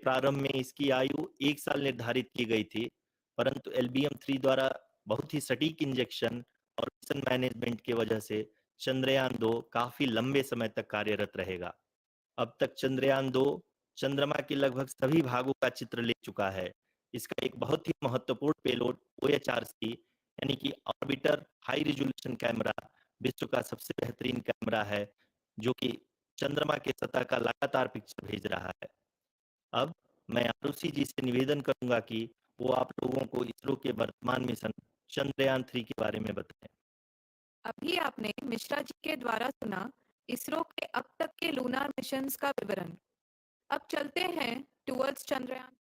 प्रारंभ में इसकी आयु 1 साल निर्धारित की गई थी, परंतु LBM-3 द्वारा बहुत ही सटीक इंजेक्शन और मिशन मैनेजमेंट की वजह से चंद्रयान-2 काफी लंबे समय तक कार्यरत रहेगा। अब तक चंद्रयान-2 चंद्रमा के लगभग सभी भागों का चित्र ले चुका है। इसका एक बहुत ही महत्वपूर्ण पेलोड OHRC यानी कि ऑर्बिटर हाई रिजोल्यूशन कैमरा विश्व का सबसे बेहतरीन कैमरा है, जो कि चंद्रमा के सतह का लगातार पिक्चर भेज रहा है। अब मैं आरुषि जी से निवेदन करूंगा कि वो आप लोगों को इसरो के वर्तमान मिशन चंद्रयान-3 के बारे में बताएं। अभी आपने मिश्रा जी के द्वारा सुना इसरो के अब तक के लूनार मिशंस का विवरण। अब चलते हैं टुवर्ड्स चंद्रयान।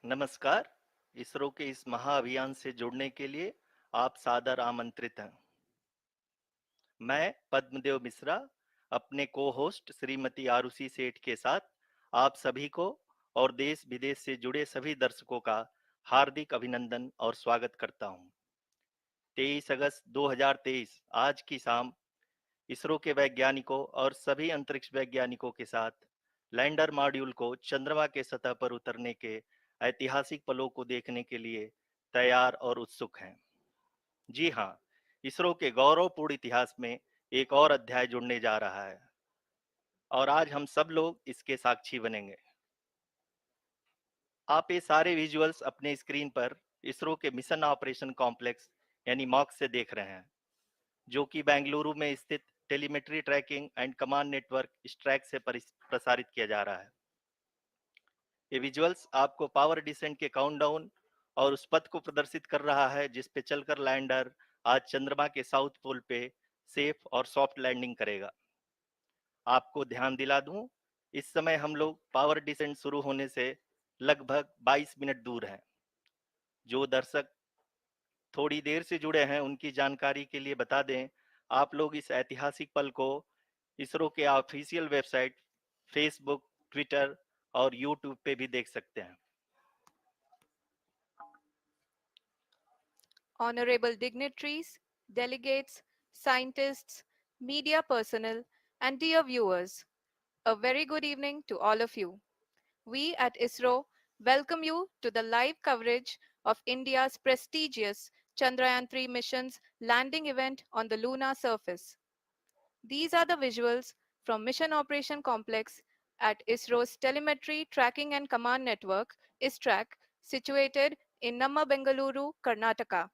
नमस्कार। इसरो के इस महाअभियान से जुड़ने के लिए आप सादर आमंत्रित हैं। मैं पद्मदेव मिश्रा अपने को होस्ट श्रीमती आरुषि सेठ के साथ आप सभी को और देश विदेश से जुड़े सभी दर्शकों का हार्दिक अभिनंदन और स्वागत करता हूं। 23 अगस्त 2023 आज की शाम इसरो के वैज्ञानिकों और सभी अंतरिक्ष वैज्ञानिकों के साथ लैंडर मॉड्यूल को चंद्रमा के सतह पर उतरने के ऐतिहासिक पलों को देखने के लिए तैयार और उत्सुक हैं। जी हाँ, इसरो के गौरवपूर्ण इतिहास में एक और अध्याय जुड़ने जा रहा है और आज हम सब लोग इसके साक्षी बनेंगे। आप ये सारे विजुअल्स अपने स्क्रीन पर इसरो के मिशन ऑपरेशन कॉम्प्लेक्स यानी मॉक्स से देख रहे हैं, जो कि बेंगलुरु में स्थित telemetry tracking and command network स्ट्रैक से प्रसारित किया जा रहा है। ये विजुअल्स आपको पावर डिसेंट के काउंटडाउन और उस पथ को प्रदर्शित कर रहा है जिस पे चलकर लैंडर आज चंद्रमा के साउथ पोल पे सेफ और सॉफ्ट लैंडिंग करेगा। आपको ध्यान दिला दूं, इस समय हम लोग पावर डिसेंट शुरू होने से लगभग 22 मिनट दूर हैं। जो दर्शक थोड़ी देर से जुड़े हैं उनकी जानकारी के लिए बता दें, आप लोग इस ऐतिहासिक पल को इसरो के ऑफिशियल वेबसाइट, फेसबुक, ट्विटर और यूट्यूब पे भी देख सकते हैं। Honorable dignitaries, delegates, scientists, media personnel, and dear viewers, a very good evening to all of you. We at ISRO welcome you to the live coverage of India's prestigious Chandrayaan 3 mission's landing event on the lunar surface. These are the visuals from Mission Operation Complex at ISRO's Telemetry Tracking and Command Network, ISTRAC, situated in Namma, Bengaluru, Karnataka.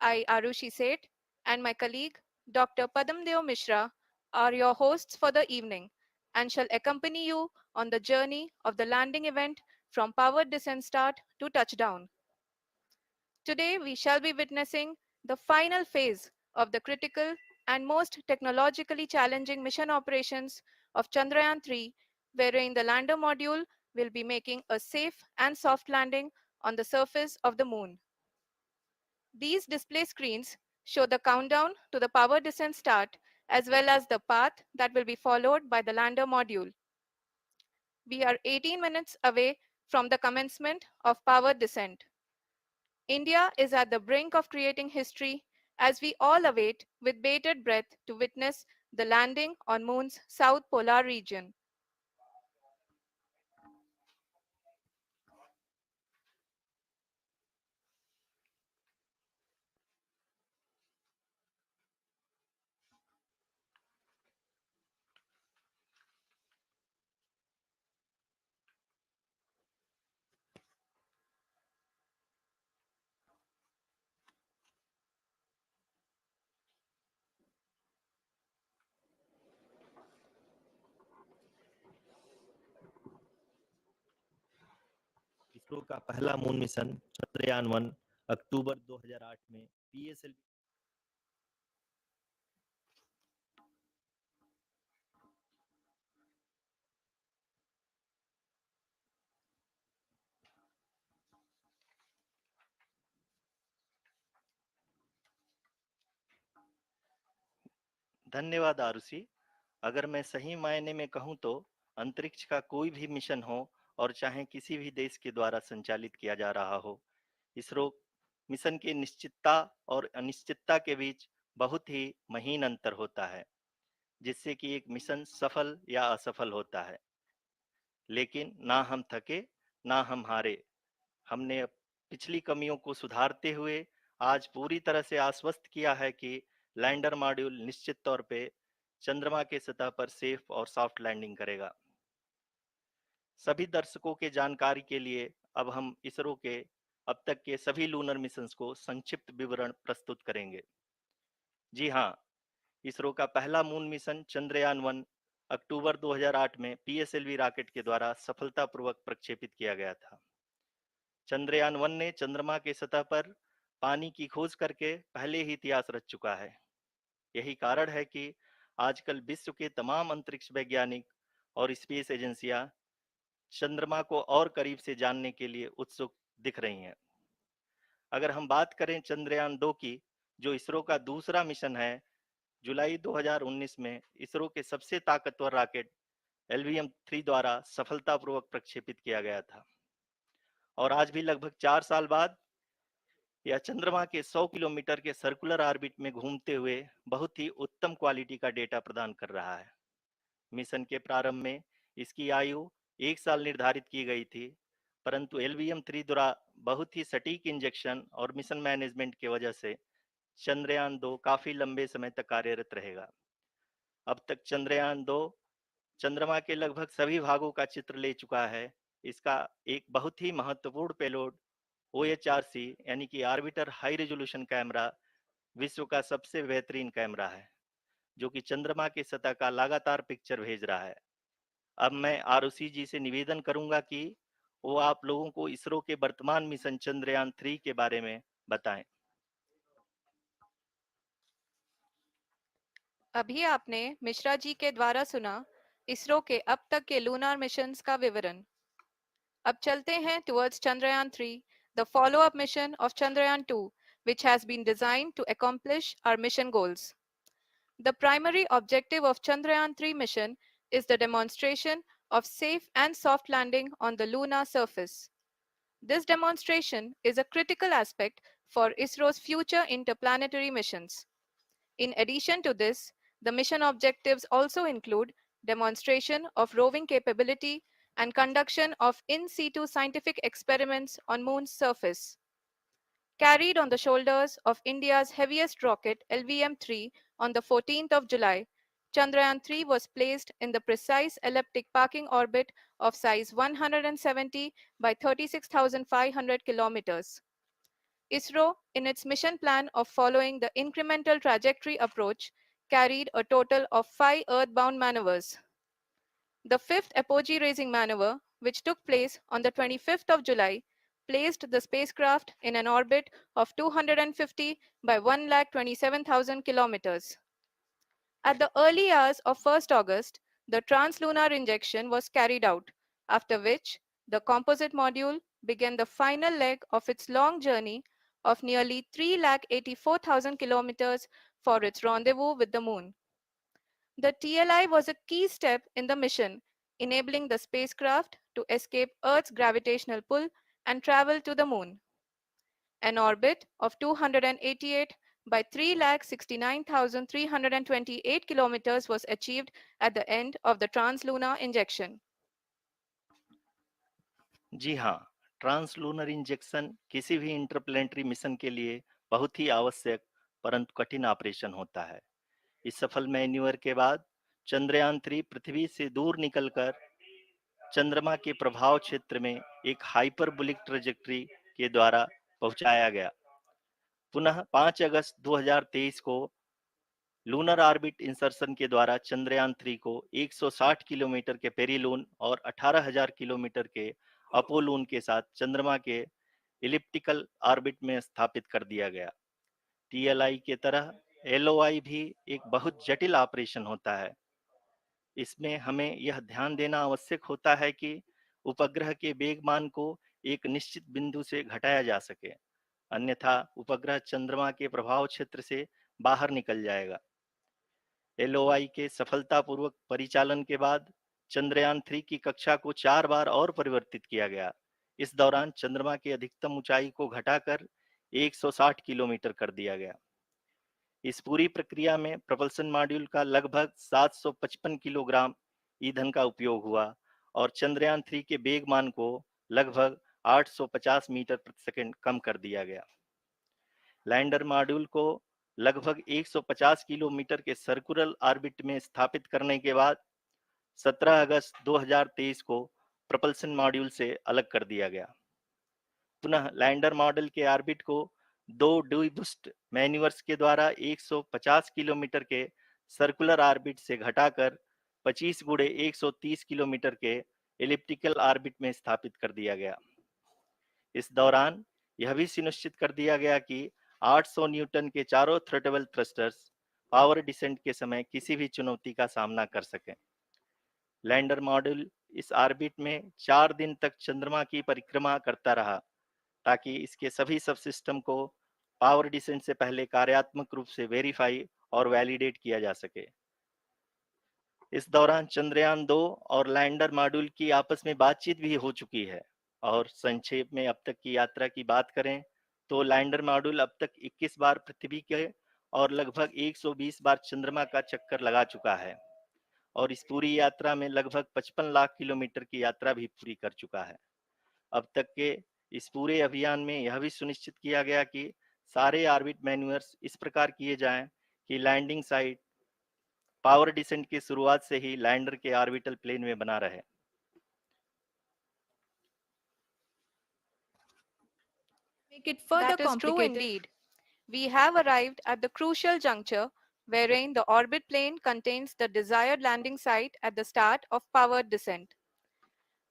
I, Arushi Seth, and my colleague, Dr. Padamdeo Mishra, are your hosts for the evening and shall accompany you on the journey of the landing event from powered descent start to touchdown. Today, we shall be witnessing the final phase of the critical and most technologically challenging mission operations of Chandrayaan 3, wherein the lander module will be making a safe and soft landing on the surface of the moon. These display screens show the countdown to the power descent start as well as the path that will be followed by the lander module. We are 18 minutes away from the commencement of power descent. India is at the brink of creating history as we all await with bated breath to witness the landing on Moon's south polar region. ISRO का पहला moon mission Chandrayaan 1 अक्टूबर 2008 में PSLV. धन्यवाद आरुषि। अगर मैं सही मायने में कहूं तो अंतरिक्ष का कोई भी मिशन हो और चाहे किसी भी देश के द्वारा संचालित किया जा रहा हो, इसरो मिशन की निश्चितता और अनिश्चितता के बीच बहुत ही महीन अंतर होता है, जिससे कि एक मिशन सफल या असफल होता है। लेकिन ना हम थके, ना हम हारे। हमने पिछली कमियों को सुधारते हुए आज पूरी तरह से आश्वस्त किया है कि लैंडर मॉड्यूल निश्चित तौर पे चंद्रमा के सतह पर सेफ और सॉफ्ट लैंडिंग करेगा। सभी दर्शकों के जानकारी के लिए अब हम इसरो के अब तक के सभी लूनर मिशंस को संक्षिप्त विवरण प्रस्तुत करेंगे। जी हाँ, इसरो का पहला मून मिशन चंद्रयान 1 अक्टूबर 2008 में पीएसएलवी रॉकेट के द्वारा सफलतापूर्वक प्रक्षेपित किया गया था। चंद्रयान 1 ने चंद्रमा के सतह पर पानी की खोज करके पहले ही इतिहास रच चुका है। यही कारण है कि आजकल विश्व के तमाम अंतरिक्ष वैज्ञानिक और स्पेस एजेंसियां चंद्रमा को और करीब से जानने के लिए उत्सुक दिख रही हैं। अगर हम बात करें चंद्रयान 2 की, जो इसरो का दूसरा मिशन है, जुलाई 2019 में इसरो के सबसे ताकतवर रॉकेट LVM-3 द्वारा सफलतापूर्वक प्रक्षेपित किया गया था और आज भी लगभग 4 साल बाद यह चंद्रमा के 100 किलोमीटर के सर्कुलर ऑर्बिट में घूमते हुए बहुत ही उत्तम क्वालिटी का डेटा प्रदान कर रहा है। मिशन के प्रारंभ में इसकी आयु 1 साल निर्धारित की गई थी, परंतु LVM-3 द्वारा बहुत ही सटीक इंजेक्शन और मिशन मैनेजमेंट की वजह से चंद्रयान 2 काफी लंबे समय तक कार्यरत रहेगा। अब तक चंद्रयान 2 चंद्रमा के लगभग सभी भागों का चित्र ले चुका है। इसका एक बहुत ही महत्वपूर्ण पेलोड OHRC यानी कि ऑर्बिटर हाई रेजोल्यूशन कैमरा विश्व का सबसे बेहतरीन कैमरा है, जो कि चंद्रमा की सतह का लगातार पिक्चर भेज रहा है। अब मैं आरुषि जी से निवेदन करूंगा कि वो आप लोगों को इसरो के वर्तमान मिशन चंद्रयान 3 के बारे में बताएं। अभी आपने मिश्रा जी के द्वारा सुना इसरो के अब तक के लूनार मिशंस का विवरण। अब चलते हैं towards Chandrayaan 3, the follow-up mission of Chandrayaan 2, which has been designed to accomplish our mission goals. The primary objective of Chandrayaan 3 mission is the demonstration of safe and soft landing on the lunar surface. This demonstration is a critical aspect for ISRO's future interplanetary missions. In addition to this, the mission objectives also include demonstration of roving capability and conduction of in situ scientific experiments on Moon's surface. Carried on the shoulders of India's heaviest rocket LVM-3 on the 14th of July, Chandrayaan-3 was placed in the precise elliptic parking orbit of size 170 by 36,500 kilometers. ISRO, in its mission plan of following the incremental trajectory approach, carried a total of 5 earthbound maneuvers. The fifth apogee raising maneuver, which took place on the 25th of July, placed the spacecraft in an orbit of 250 by 1,27,000 kilometers. At the early hours of 1st August, the translunar injection was carried out, after which the composite module began the final leg of its long journey of nearly 3,84,000 kilometers for its rendezvous with the Moon. The TLI was a key step in the mission, enabling the spacecraft to escape Earth's gravitational pull and travel to the Moon. An orbit of 288 by 3,69,328 kilometers was achieved at the end of the translunar injection. जी हाँ, translunar injection किसी भी interplanetary mission के लिए बहुत ही आवश्यक परंतु कठिन operation होता है। इस सफल मैन्यूवर के बाद चंद्रयान 3 पृथ्वी से दूर निकलकर चंद्रमा के प्रभाव क्षेत्र में एक हाइपरबोलिक ट्रेजेक्टरी के द्वारा पहुंचाया गया। पुनः 5 अगस्त 2023 को लूनर ऑर्बिट इंसर्शन के द्वारा चंद्रयान 3 को 160 किलोमीटर के पेरिलून और 18,000 किलोमीटर के अपोलोन के साथ चंद्रमा के इलिप्टिकल ऑर्बिट में स्थापित कर दिया गया। टीएलआई के तरह एलओआई भी एक बहुत जटिल ऑपरेशन होता है। इसमें हमें यह ध्यान देना आवश्यक होता है कि उपग्रह के वेग मान को एक निश्चित बिंदु से घटाया जा सके, अन्यथा उपग्रह चंद्रमा के प्रभाव क्षेत्र से बाहर निकल जाएगा। एलओआई के सफलतापूर्वक परिचालन के बाद चंद्रयान 3 की कक्षा को 4 बार और परिवर्तित किया गया। इस दौरान चंद्रमा की अधिकतम ऊंचाई को घटाकर 160 किलोमीटर कर दिया गया। इस पूरी प्रक्रिया में propulsion मॉड्यूल का लगभग 755 किलोग्राम ईंधन का उपयोग हुआ और चंद्रयान 3 के वेग मान को लगभग 850 मीटर प्रति सेकंड कम कर दिया गया। लैंडर मॉड्यूल को लगभग 150 किलोमीटर के सर्कुलर ऑर्बिट में स्थापित करने के बाद 17 अगस्त 2023 को propulsion मॉड्यूल से अलग कर दिया गया। पुनः लैंडर मॉडल के ऑर्बिट को 2 डीबूस्ट मैन्यूवर्स के द्वारा 150 किलोमीटर के सर्कुलर ऑर्बिट से घटाकर 25 गुणे 130 किलोमीटर के एलिप्टिकल ऑर्बिट में स्थापित कर दिया गया। इस दौरान यह भी सुनिश्चित कर दिया गया कि 800 न्यूटन के चारों थ्रोटेबल थ्रस्टर्स पावर डिसेंट के समय किसी भी चुनौती का सामना कर सकें। लैंडर मॉड्यूल इस ऑर्बिट में 4 दिन तक चंद्रमा की परिक्रमा करता रहा ताकि इसके सभी सब सिस्टम को पावर डिसेंट से पहले कार्यात्मक रूप से वेरीफाई और वैलिडेट किया जा सके। इस दौरान चंद्रयान 2 और लैंडर मॉड्यूल की आपस में बातचीत भी हो चुकी है। और संक्षेप में अब तक की यात्रा की बात करें तो लैंडर मॉड्यूल अब तक 21 बार पृथ्वी के और लगभग 120 बार चंद्रमा का चक्कर लगा चुका है और इस पूरी यात्रा में लगभग 55 लाख किलोमीटर की यात्रा भी पूरी कर चुका है। अब तक के इस पूरे अभियान में यह भी सुनिश्चित किया गया कि सारे ऑर्बिट मैन्यूअर्स इस प्रकार किए जाएं कि लैंडिंग साइट पावर डिसेंट की शुरुआत से ही लैंडर के ऑर्बिटल प्लेन में बना रहे। Make it further That is true complicated. indeed. We have arrived at the crucial juncture wherein the orbit plane contains the desired landing site at the start of powered descent.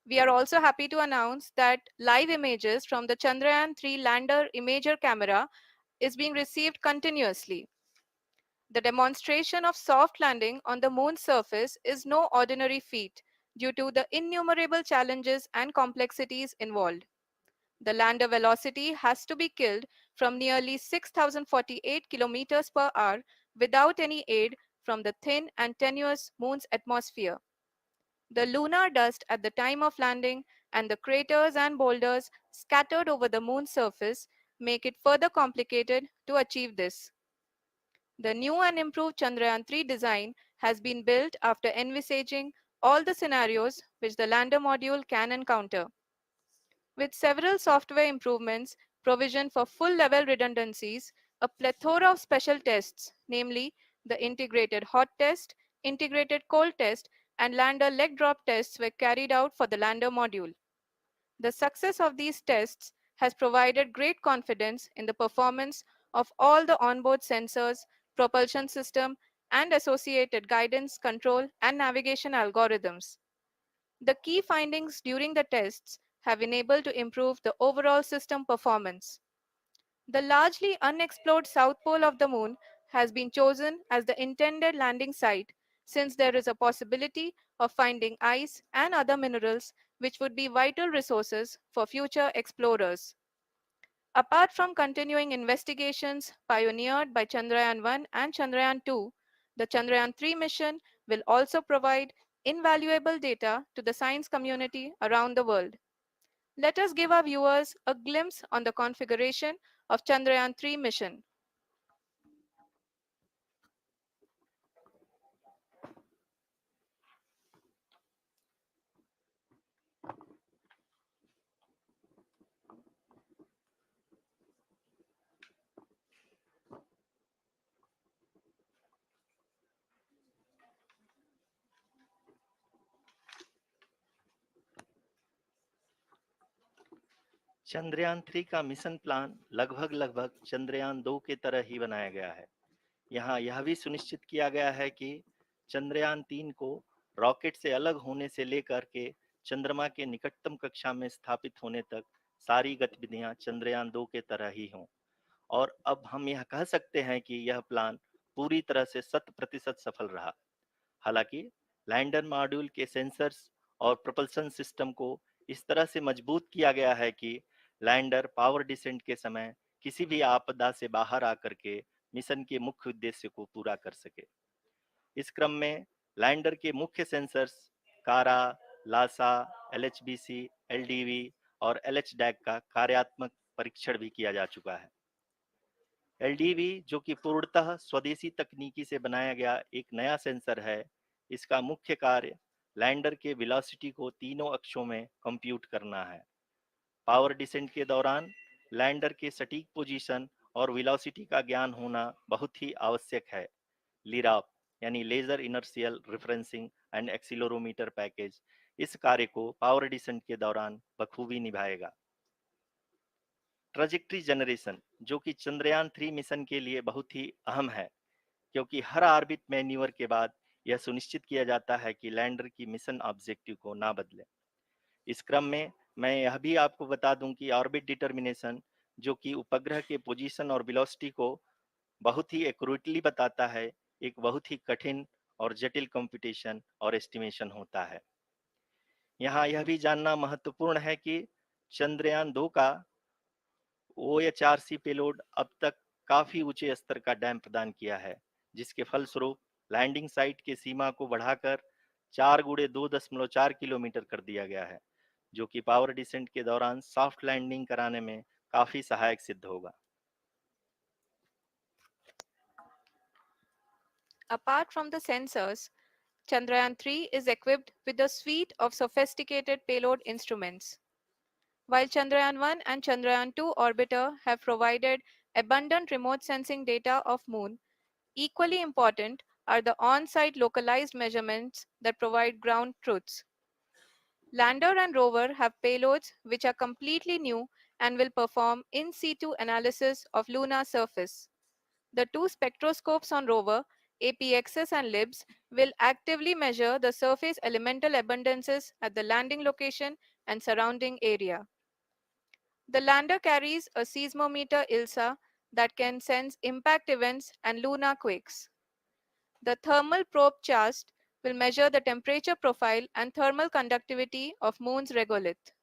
We are also happy to announce that live images from the Chandrayaan 3 lander imager camera is being received continuously. The demonstration of soft landing on the moon's surface is no ordinary feat due to the innumerable challenges and complexities involved. The lander velocity has to be killed from nearly 6,048 kilometers per hour without any aid from the thin and tenuous moon's atmosphere. The lunar dust at the time of landing and the craters and boulders scattered over the moon's surface make it further complicated to achieve this. The new and improved Chandrayaan 3 design has been built after envisaging all the scenarios which the lander module can encounter. With several software improvements, provision for full-level redundancies, a plethora of special tests, namely the integrated hot test, integrated cold test, and lander leg drop tests were carried out for the lander module. The success of these tests has provided great confidence in the performance of all the onboard sensors, propulsion system, and associated guidance, control, and navigation algorithms. The key findings during the tests have enabled to improve the overall system performance. The largely unexplored south pole of the moon has been chosen as the intended landing site since there is a possibility of finding ice and other minerals which would be vital resources for future explorers. Apart from continuing investigations pioneered by Chandrayaan 1 and Chandrayaan 2, the Chandrayaan 3 mission will also provide invaluable data to the science community around the world. Let us give our viewers a glimpse on the configuration of Chandrayaan 3 mission. Chandrayaan 3 का mission plan लगभग चंद्रयान 2 के तरह ही बनाया गया है। यहाँ यह भी सुनिश्चित किया गया है कि चंद्रयान 3 को रॉकेट से अलग होने से लेकर के चंद्रमा के निकटतम कक्षा में स्थापित होने तक सारी गतिविधियां चंद्रयान 2 के तरह ही हों। और अब हम यह कह सकते हैं कि यह प्लान पूरी तरह से 100% सफल रहा। हालांकि लैंडर मॉड्यूल के सेंसर्स और propulsion सिस्टम को इस तरह से मजबूत किया गया है कि लैंडर पावर डिसेंट के समय किसी भी आपदा से बाहर आकर के मिशन के मुख्य उद्देश्य को पूरा कर सके। इस क्रम में लैंडर के मुख्य सेंसर्स कारा, लासा, LHBC, LDV और LHDAC का कार्यात्मक परीक्षण भी किया जा चुका है। LDV जो कि पूर्णतः स्वदेशी तकनीकी से बनाया गया एक नया सेंसर है, इसका मुख्य कार्य लैंडर के वेलोसिटी को तीनों अक्षों में कंप्यूट करना है। पावर डिसेंट के दौरान लैंडर के सटीक पोजीशन और वेलोसिटी का ज्ञान होना बहुत ही आवश्यक है। लिराप यानी laser inertial referencing and accelerometer package इस कार्य को पावर डिसेंट के दौरान बखूबी निभाएगा। ट्रजेक्ट्री जनरेशन जो कि चंद्रयान 3 मिशन के लिए बहुत ही अहम है, क्योंकि हर ऑर्बिट मैन्यूवर के बाद यह सुनिश्चित किया जाता है कि लैंडर की मिशन ऑब्जेक्टिव को ना बदले। इस क्रम में मैं यह भी आपको बता दूं कि ऑर्बिट डिटर्मिनेशन जो कि उपग्रह के पोजीशन और वेलोसिटी को बहुत ही एक्यूरेटली बताता है, एक बहुत ही कठिन और जटिल कंप्यूटेशन और एस्टिमेशन होता है। यहाँ यह भी जानना महत्वपूर्ण है कि चंद्रयान 2 का OHRC पेलोड अब तक काफी ऊंचे स्तर का डैम प्रदान किया है, जिसके फलस्वरूप लैंडिंग साइट की सीमा को बढ़ाकर 4x2.4 किलोमीटर कर दिया गया है, जो कि पावर डिसेंट के दौरान सॉफ्ट लैंडिंग कराने में काफी सहायक सिद्ध होगा। Apart from the sensors, Chandrayaan 3 is equipped with a suite of sophisticated payload instruments. While Chandrayaan 1 and Chandrayaan 2 orbiter have provided abundant remote sensing data of Moon, equally important are the on-site localized measurements that provide ground truths. Lander and rover have payloads which are completely new and will perform in situ analysis of lunar surface. The two spectroscopes on rover, APXS and LIBS, will actively measure the surface elemental abundances at the landing location and surrounding area. The lander carries a seismometer ILSA that can sense impact events and lunar quakes. The thermal probe CHAST will measure the temperature profile and thermal conductivity of Moon's regolith.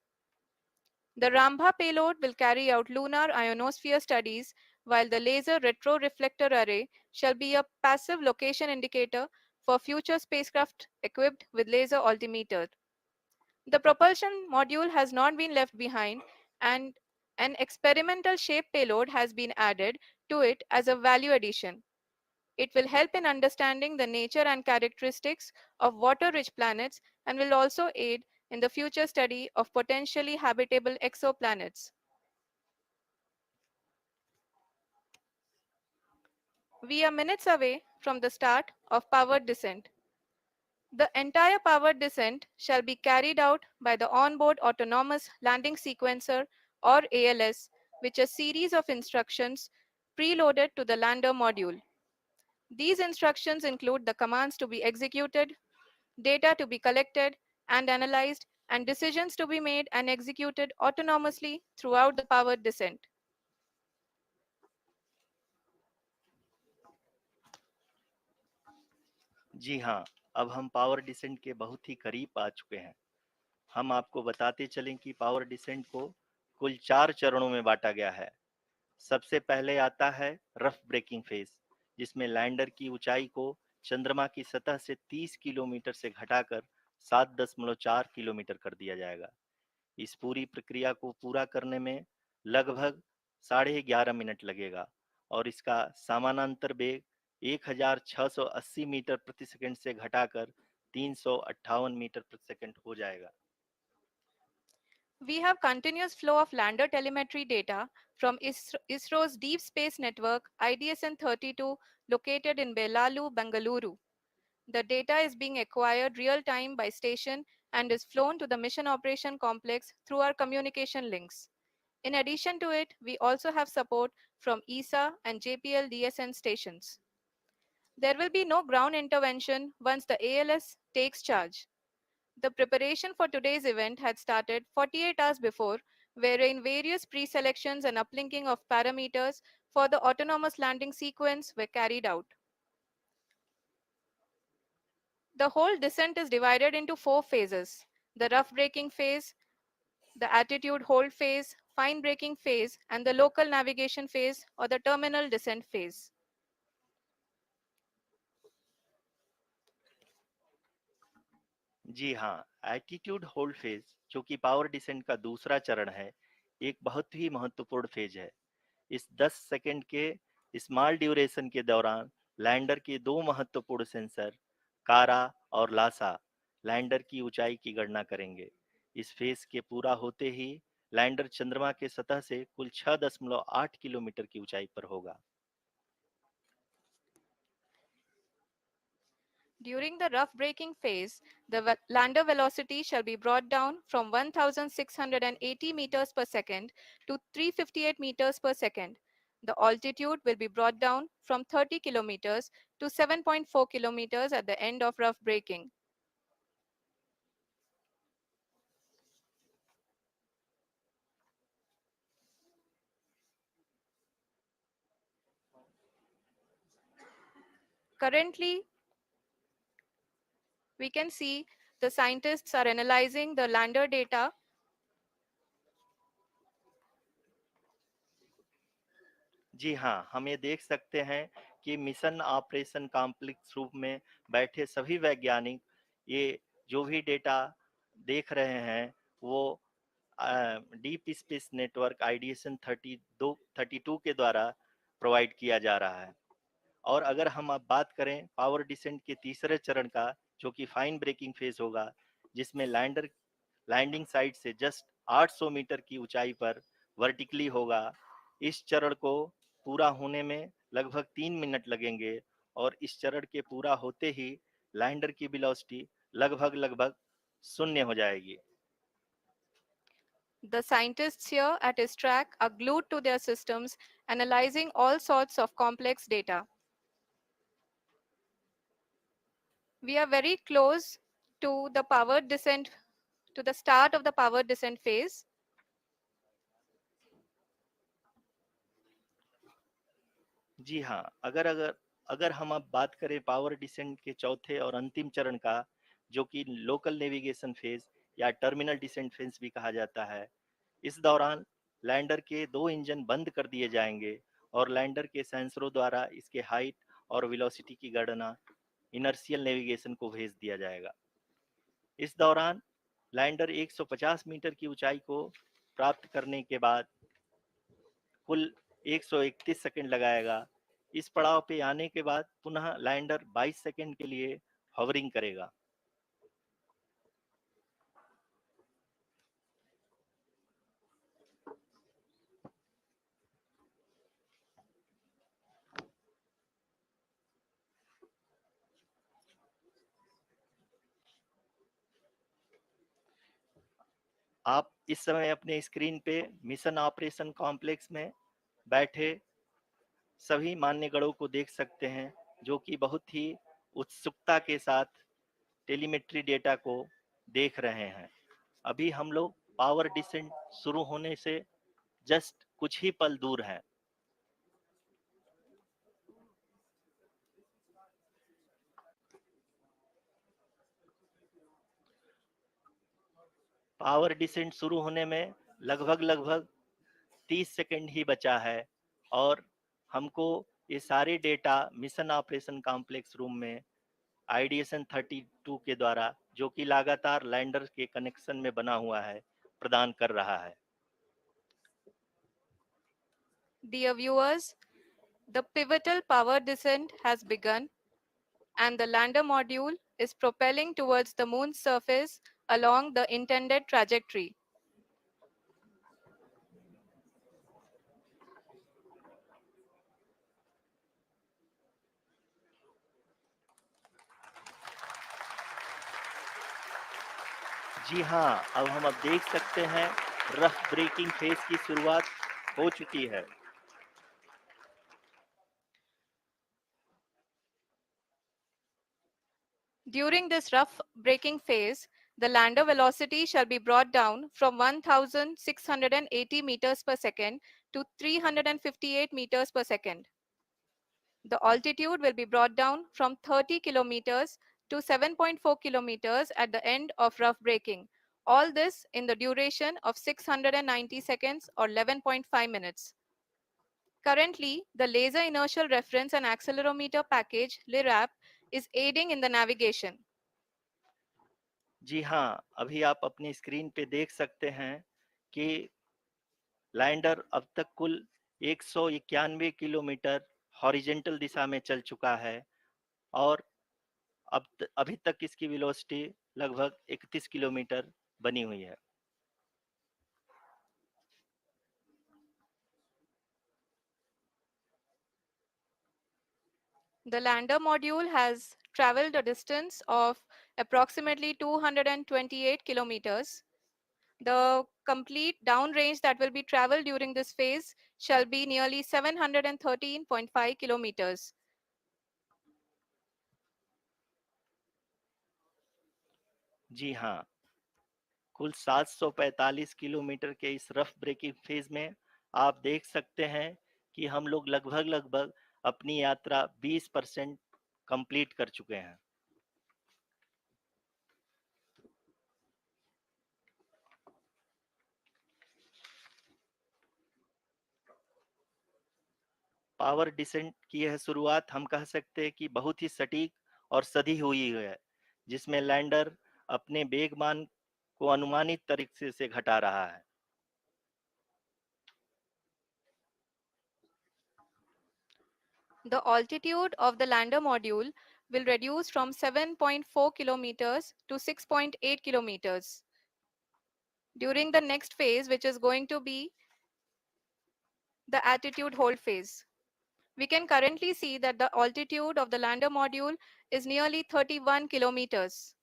The Rambha payload will carry out lunar ionosphere studies, while the laser retroreflector array shall be a passive location indicator for future spacecraft equipped with laser altimeter. The propulsion module has not been left behind, and an experimental shape payload has been added to it as a value addition. It will help in understanding the nature and characteristics of water-rich planets and will also aid in the future study of potentially habitable exoplanets. We are minutes away from the start of powered descent. The entire powered descent shall be carried out by the onboard autonomous landing sequencer or ALS, which is a series of instructions preloaded to the lander module. These instructions include the commands to be executed, data to be collected and analyzed, and decisions to be made and executed autonomously throughout the powered descent. जी हाँ, अब हम power descent के बहुत ही करीब आ चुके हैं। हम आपको बताते चलें कि पावर डिसेंट को कुल 4 चरणों में बांटा गया है। सबसे पहले आता है रफ ब्रेकिंग फेज, जिसमें लैंडर की ऊंचाई को चंद्रमा की सतह से 30 किलोमीटर से घटाकर 7.4 किलोमीटर कर दिया जाएगा। इस पूरी प्रक्रिया को पूरा करने में लगभग 11.5 मिनट लगेगा और इसका समानांतर वेग 1680 मीटर प्रति सेकंड से घटाकर 358 मीटर प्रति सेकंड हो जाएगा। We have continuous flow of lander telemetry data from ISRO's Deep Space Network IDSN-32 located in Belalu, Bengaluru. The data is being acquired real time by station and is flown to the Mission Operation Complex through our communication links. In addition to it, we also have support from ESA and JPL DSN stations. There will be no ground intervention once the ALS takes charge. The preparation for today's event had started 48 hours before, wherein various pre-selections and uplinking of parameters for the autonomous landing sequence were carried out. The whole descent is divided into 4 phases: the rough braking phase, the attitude hold phase, fine braking phase, and the local navigation phase or the terminal descent phase. जी हाँ, attitude hold phase, जो कि power descent का दूसरा चरण है, एक बहुत ही महत्वपूर्ण फेज है। इस 10 सेकंड के स्मॉल ड्यूरेशन के दौरान लैंडर के दो महत्वपूर्ण सेंसर, कारा और लासा, लैंडर की ऊंचाई की गणना करेंगे। इस फेज के पूरा होते ही लैंडर चंद्रमा के सतह से कुल 6.8 किलोमीटर की ऊंचाई पर होगा। During the rough braking phase, the lander velocity shall be brought down from 1680 meters per second to 358 meters per second. The altitude will be brought down from 30 kilometers to 7.4 kilometers at the end of rough braking. Currently, we can see the scientists are analyzing the lander data. जी हाँ, हम ये देख सकते हैं कि mission operation complex रूप में बैठे सभी वैज्ञानिक ये जो भी डेटा देख रहे हैं वो डीप स्पेस नेटवर्क आईडीएसन 32 के द्वारा प्रोवाइड किया जा रहा है। और अगर हम अब बात करें पावर डिसेंट के तीसरे चरण का, जो कि फाइन ब्रेकिंग फेज होगा, जिसमें लैंडर लैंडिंग साइट से जस्ट 800 मीटर की ऊंचाई पर वर्टिकली होगा। इस चरण को पूरा होने में लगभग 3 मिनट लगेंगे और इस चरण के पूरा होते ही लैंडर की वेलोसिटी लगभग शून्य हो जाएगी। The scientists here at ISTRAC are glued to their systems, analyzing all sorts of complex data. We are very close to the power descent, to the start of the power descent phase. जी हाँ, अगर अगर अगर हम अब बात करें power descent के चौथे और अंतिम चरण का, जो कि लोकल नेविगेशन फेज या टर्मिनल डिसेंट फेज भी कहा जाता है, इस दौरान लैंडर के दो इंजन बंद कर दिए जाएंगे और लैंडर के सेंसरों द्वारा इसके हाइट और वेलोसिटी की गणना इनर्शियल नेविगेशन को भेज दिया जाएगा। इस दौरान लैंडर 150 मीटर की ऊंचाई को प्राप्त करने के बाद कुल 131 सेकंड लगाएगा। इस पड़ाव पे आने के बाद पुनः लैंडर 22 सेकंड के लिए हवरिंग करेगा। आप इस समय अपने स्क्रीन पे मिशन ऑपरेशन कॉम्प्लेक्स में बैठे सभी मान्यगणों को देख सकते हैं, जो कि बहुत ही उत्सुकता के साथ टेलीमेट्री डेटा को देख रहे हैं। अभी हम लोग पावर डिसेंट शुरू होने से जस्ट कुछ ही पल दूर हैं। पावर डिसेंट शुरू होने में लगभग 30 सेकंड ही बचा है और हमको ये सारे data mission operation complex room में आईडीएसन 32 के द्वारा, जो कि लगातार लैंडर के कनेक्शन में बना हुआ है, प्रदान कर रहा है। Dear viewers, the pivotal power descent has begun and the lander module is propelling towards the moon's surface along the intended trajectory. जी हाँ, अब हम देख सकते हैं रफ ब्रेकिंग फेज की शुरुआत हो चुकी है। During this rough braking phase, The lander velocity shall be brought down from 1,680 meters per second to 358 meters per second. The altitude will be brought down from 30 kilometers to 7.4 kilometers at the end of rough braking. All this in the duration of 690 seconds or 11.5 minutes. Currently, the Laser Inertial Reference and Accelerometer package (LIRAP) is aiding in the navigation. जी हाँ, अभी आप अपनी screen पे देख सकते हैं कि lander अब तक कुल 191 किलोमीटर हॉरिजेंटल दिशा में चल चुका है और अभी तक इसकी वेलोसिटी लगभग 31 किलोमीटर बनी हुई है। The lander module has traveled a distance of approximately 228 kilometers. The complete downrange that will be traveled during this phase shall be nearly 713.5 kilometers. जी हाँ, कुल 745 किलोमीटर के इस रफ ब्रेकिंग फेज में आप देख सकते हैं कि हम लोग लगभग अपनी यात्रा 20% कंप्लीट कर चुके हैं। पावर डिसेंट की यह शुरुआत हम कह सकते हैं कि बहुत ही सटीक और सधी हुई है, जिसमें लैंडर अपने वेगमान को अनुमानित तरीके से घटा रहा है। The altitude of the lander module will reduce from 7.4 kilometers to 6.8 kilometers. During the next phase, which is going to be the attitude hold phase. We can currently see that the altitude of the lander module is nearly 31 kilometers.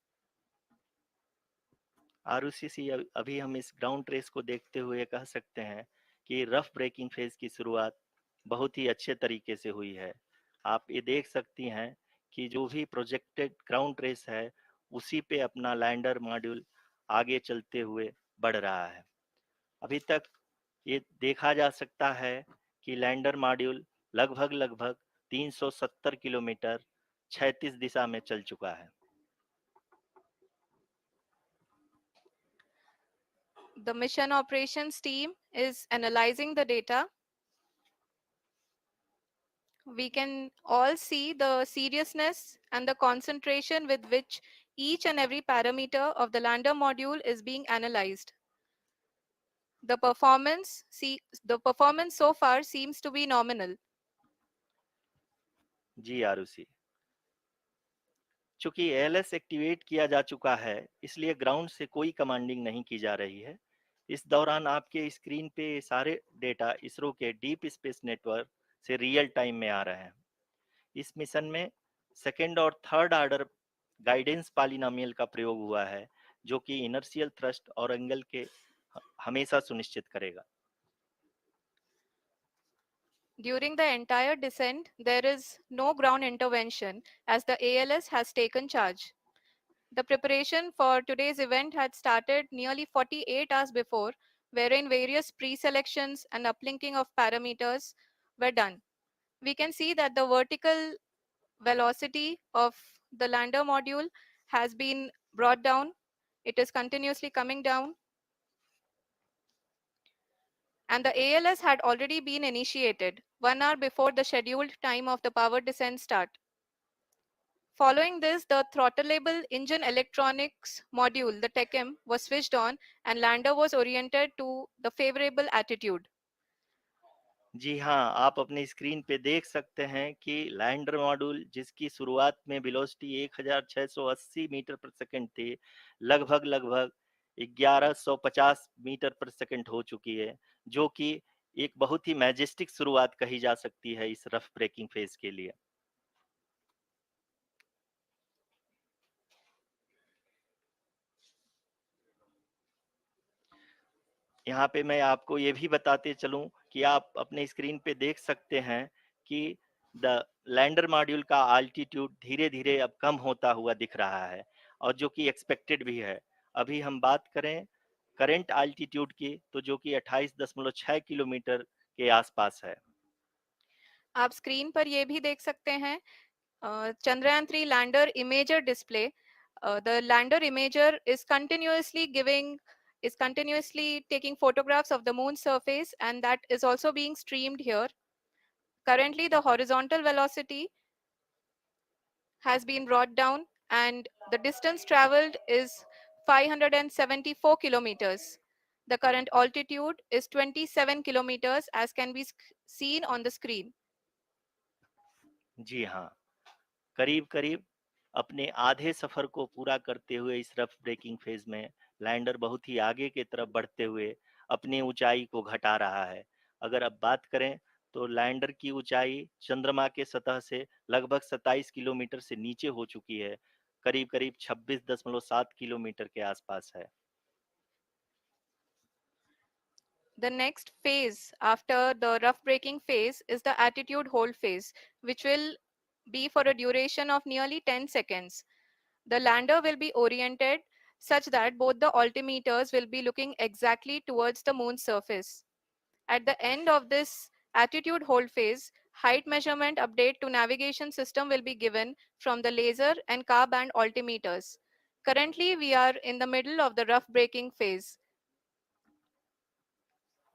आरयूसीसी अभी हम इस ground trace को देखते हुए कह सकते हैं कि रफ ब्रेकिंग फेज की शुरुआत बहुत ही अच्छे तरीके से हुई है। आप ये देख सकती हैं कि जो भी प्रोजेक्टेड ग्राउंड ट्रेस है उसी पे अपना लैंडर मॉड्यूल आगे चलते हुए बढ़ रहा है। अभी तक ये देखा जा सकता है कि लैंडर मॉड्यूल लगभग 370 किलोमीटर क्षैतिज दिशा में चल चुका है। The mission operations team is analyzing the data. We can all see the seriousness and the concentration with which each and every parameter of the lander module is being analyzed. The performance so far seems to be nominal. जी आरुषि, चूंकि ALS activate किया जा चुका है इसलिए ground से कोई commanding नहीं की जा रही है। इस दौरान आपके स्क्रीन पे सारे डेटा इसरो के डीप स्पेस नेटवर्क से रियल टाइम में आ रहे हैं। इस मिशन में सेकेंड और थर्ड ऑर्डर गाइडेंस पॉलिनोमियल का प्रयोग हुआ है जो कि इनर्शियल थ्रस्ट और एंगल के हमेशा सुनिश्चित करेगा। During the entire descent, there is no ground intervention as the ALS has taken charge. The preparation for today's event had started nearly 48 hours before, wherein various pre-selections and uplinking of parameters were done. We can see that the vertical velocity of the lander module has been brought down. It is continuously coming down. And the ALS had already been initiated 1 hour before the scheduled time of the power descent start. Following this, the throttleable engine electronics module, the TECM, was switched on and lander was oriented to the favorable attitude. जी हाँ, आप अपनी screen पे देख सकते हैं कि lander module जिसकी शुरुआत में वेलोसिटी 1680 मीटर पर सेकंड थी, लगभग 1150 मीटर पर सेकंड हो चुकी है, जो कि एक बहुत ही मैजेस्टिक शुरुआत कही जा सकती है इस रफ ब्रेकिंग फेज के लिए। यहाँ पे मैं आपको ये भी बताते चलूं कि आप अपने स्क्रीन पे देख सकते हैं कि द लैंडर मॉड्यूल का आल्टीट्यूड धीरे धीरे अब कम होता हुआ दिख रहा है और जो कि एक्सपेक्टेड भी है। अभी हम बात करें करंट आल्टीट्यूड की, तो जो कि 28.6 किलोमीटर के आसपास है। आप स्क्रीन पर ये भी देख सकते हैं Chandrayaan 3 lander imager display. The lander imager is continuously taking photographs of the moon's surface, and that is also being streamed here. Currently, the horizontal velocity has been brought down, and the distance traveled is 574 kilometers. The current altitude is 27 kilometers, as can be seen on the screen. जी हाँ, करीब करीब अपने आधे सफर को पूरा करते हुए इस रफ ब्रेकिंग फेज में लैंडर बहुत ही आगे की तरफ बढ़ते हुए अपनी ऊंचाई को घटा रहा है। अगर अब बात करें तो लैंडर की ऊंचाई चंद्रमा के सतह से लगभग 27 किलोमीटर से नीचे हो चुकी है, करीब करीब 26.7 किलोमीटर के आसपास है। The next phase after the rough braking phase is the attitude hold phase, which will be for a duration of nearly 10 seconds. The lander will be oriented such that both the altimeters will be looking exactly towards the moon's surface. At the end of this attitude hold phase, height measurement update to navigation system will be given from the laser and car band altimeters. Currently, we are in the middle of the rough braking phase.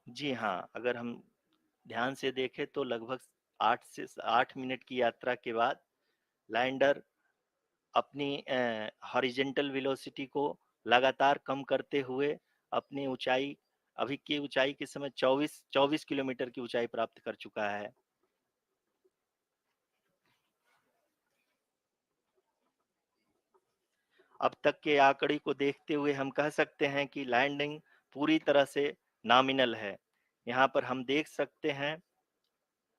जी हाँ, अगर हम ध्यान से देखें तो लगभग 8 की यात्रा के बाद लैंडर अपनी हॉरिजेंटल वेलोसिटी को लगातार कम करते हुए अपनी ऊंचाई, अभी की ऊंचाई के समय 24 किलोमीटर की ऊंचाई प्राप्त कर चुका है। अब तक के आंकड़े को देखते हुए हम कह सकते हैं कि लैंडिंग पूरी तरह से नॉमिनल है। यहाँ पर हम देख सकते हैं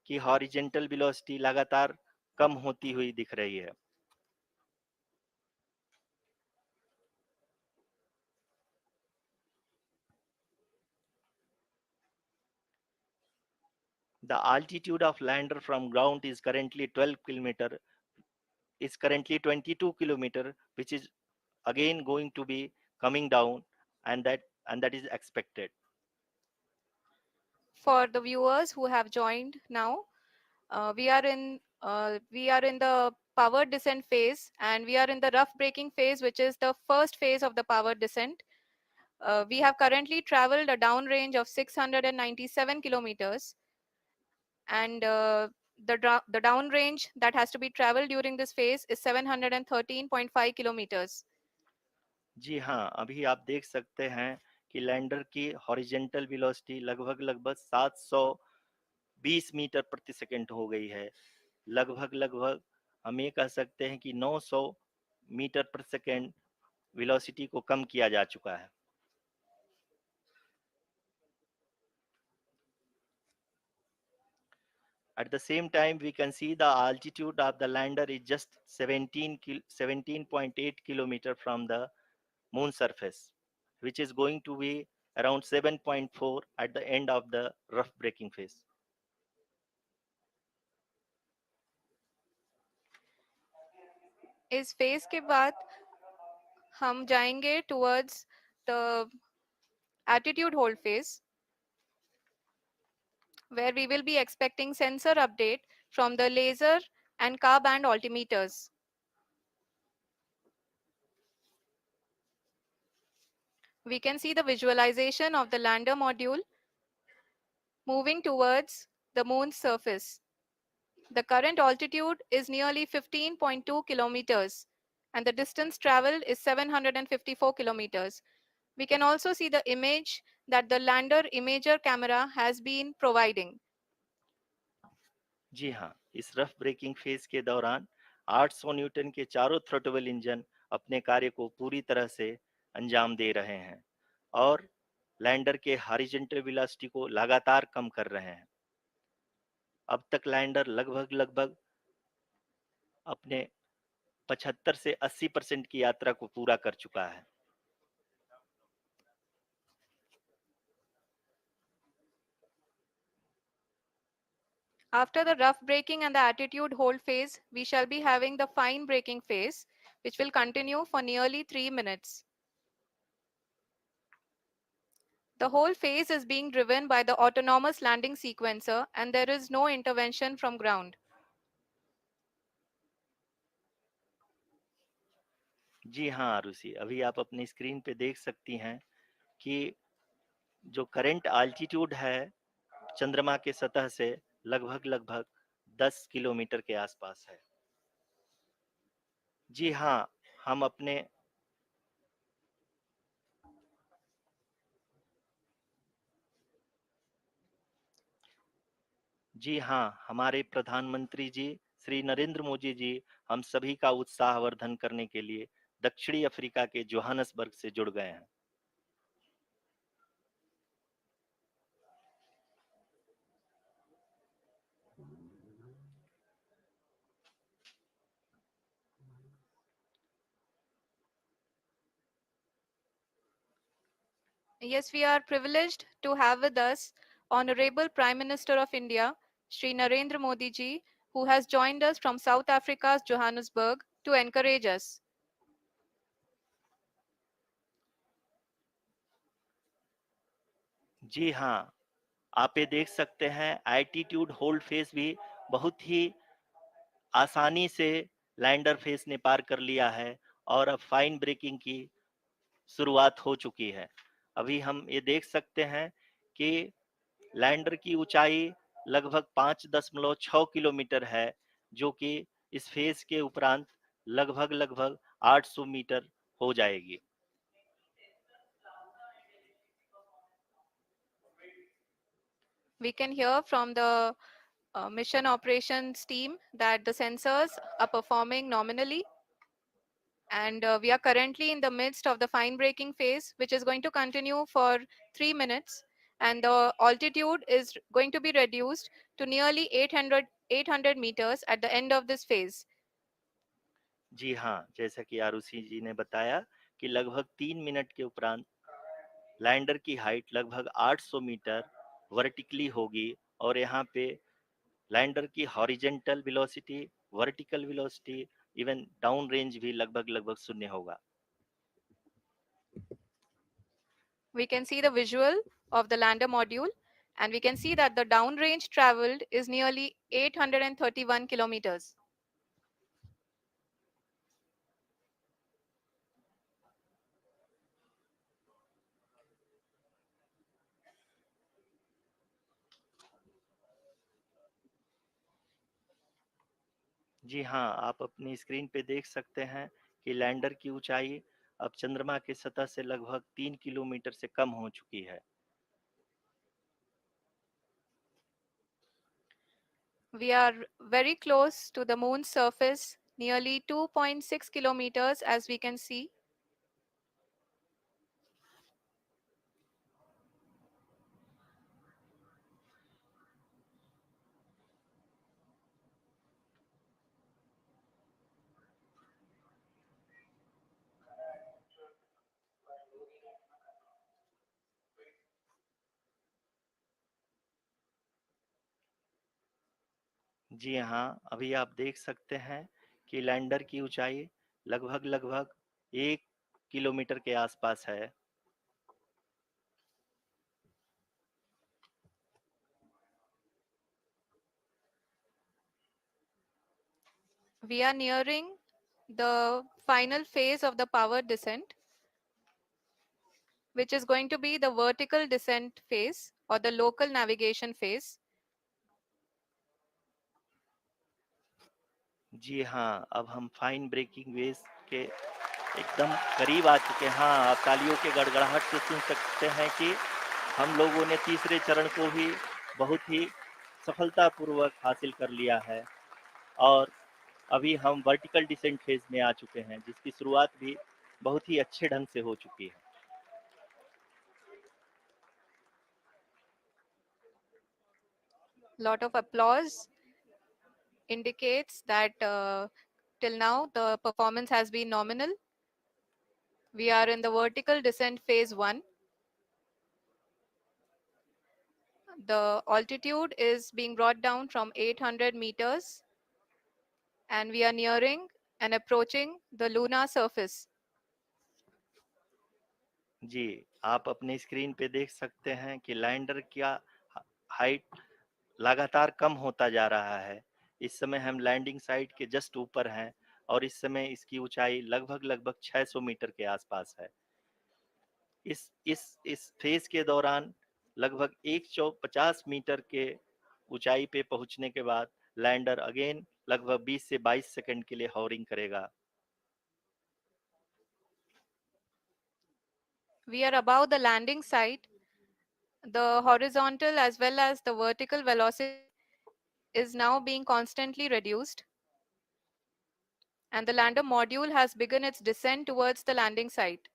कि हॉरिजेंटल वेलोसिटी लगातार कम होती हुई दिख रही है। The altitude of lander from ground is currently 22 kilometer, which is again going to be coming down, and that is expected. For the viewers who have joined now, we are in the power descent phase, and we are in the rough braking phase, which is the first phase of the power descent. We have currently traveled a downrange of 697 kilometers, and the downrange that has to be traveled during this phase is 713.5 kilometers. जी हाँ, अभी आप देख सकते हैं कि lander की horizontal velocity लगभग 720 metre प्रति सेकंड हो गई है। लगभग हम ये कह सकते हैं कि 900 मीटर प्रति सेकंड वेलोसिटी को कम किया जा चुका है। At the same time, we can see the altitude of the lander is just 17.8 kilometer from the moon surface, which is going to be around 7.4 at the end of the rough braking phase. इस phase के बाद हम जाएंगे towards the attitude hold phase, where we will be expecting sensor update from the laser and car band altimeters. We can see the visualization of the lander module moving towards the moon's surface. The current altitude is nearly 15.2 kilometers, and the distance traveled is 754 kilometers. We can also see the image that the lander imager camera has been providing. जी हाँ, इस rough breaking phase के दौरान 800 Newton के चारों throttle engine अपने कार्य को पूरी तरह से अंजाम दे रहे हैं और लैंडर के हॉरिजॉन्टल वेलोसिटी को लगातार कम कर रहे हैं। अब तक लैंडर लगभग अपने 75 से 80% की यात्रा को पूरा कर चुका है। After the rough braking and the attitude hold phase, we shall be having the fine braking phase, which will continue for nearly 3 minutes. The whole phase is being driven by the autonomous landing sequencer and there is no intervention from ground. जी हाँ आरुषि, अभी आप अपनी screen पे देख सकती हैं कि जो करंट आल्टीट्यूड है चंद्रमा के सतह से लगभग लगभग 10 किलोमीटर के आसपास है। जी हाँ, हम अपने जी हाँ, हमारे प्रधानमंत्री जी श्री नरेंद्र मोदी जी हम सभी का उत्साहवर्धन करने के लिए दक्षिणी अफ्रीका के जोहानसबर्ग से जुड़ गए हैं। Yes, we are privileged to have with us Honorable Prime Minister of India, Shri Narendra Modi ji, who has joined us from South Africa's Johannesburg to encourage us. जी हाँ, आप ये देख सकते हैं एल्टीट्यूड होल्ड फेज भी बहुत ही आसानी से लैंडर फेज ने पार कर लिया है और अब फाइन ब्रेकिंग की शुरुआत हो चुकी है। अभी हम ये देख सकते हैं कि लैंडर की ऊंचाई लगभग 5.6 किलोमीटर है, जो कि इस फेज के उपरांत लगभग लगभग 800 मीटर हो जाएगी। We can hear from the mission operations team that the sensors are performing nominally and we are currently in the midst of the fine braking phase which is going to continue for 3 minutes and the altitude is going to be reduced to nearly 800 meters at the end of this phase. जी हाँ, जैसा कि आरुषि जी ने बताया कि लगभग 3 minute के उपरांत lander की हाइट लगभग 800 मीटर वर्टिकली होगी और यहाँ पे लैंडर की horizontal velocity, vertical velocity, even down range भी लगभग लगभग शून्य होगा। We can see the visual of the lander module and we can see that the downrange traveled is nearly 831 kilometers. जी हाँ, आप अपनी स्क्रीन पे देख सकते हैं कि लैंडर की ऊंचाई अब चंद्रमा की सतह से लगभग 3 किलोमीटर से कम हो चुकी है। We are very close to the moon's surface, nearly 2.6 kilometers as we can see. जी हाँ, अभी आप देख सकते हैं कि लैंडर की ऊंचाई लगभग लगभग 1 किलोमीटर के आसपास है। We are nearing the final phase of the power descent, which is going to be the vertical descent phase or the local navigation phase. जी हाँ, अब हम फाइन ब्रेकिंग वेव के एकदम करीब आ चुके हैं। हाँ, आप तालियों के गड़गड़ाहट से सुन सकते हैं कि हम लोगों ने तीसरे चरण को भी बहुत ही सफलतापूर्वक हासिल कर लिया है और अभी हम वर्टिकल डिसेंट फेज में आ चुके हैं, जिसकी शुरुआत भी बहुत ही अच्छे ढंग से हो चुकी है। Lot of applause indicates that till now the performance has been nominal. We are in the vertical descent phase 1. The altitude is being brought down from 800 meters and we are nearing and approaching the lunar surface. जी, आप अपने screen पे देख सकते हैं कि lander का height लगातार कम होता जा रहा है। इस समय हम लैंडिंग साइट के जस्ट ऊपर हैं और इस समय इसकी ऊंचाई लगभग 600 मीटर के आसपास है। इस फेज के दौरान लगभग 150 मीटर के ऊंचाई पे पहुंचने के बाद लैंडर अगेन लगभग 20 से 22 सेकंड के लिए हॉवरिंग करेगा। We are above the landing site. The horizontal as well as the vertical velocity is now being constantly reduced, and the lander module has begun its descent towards the landing site.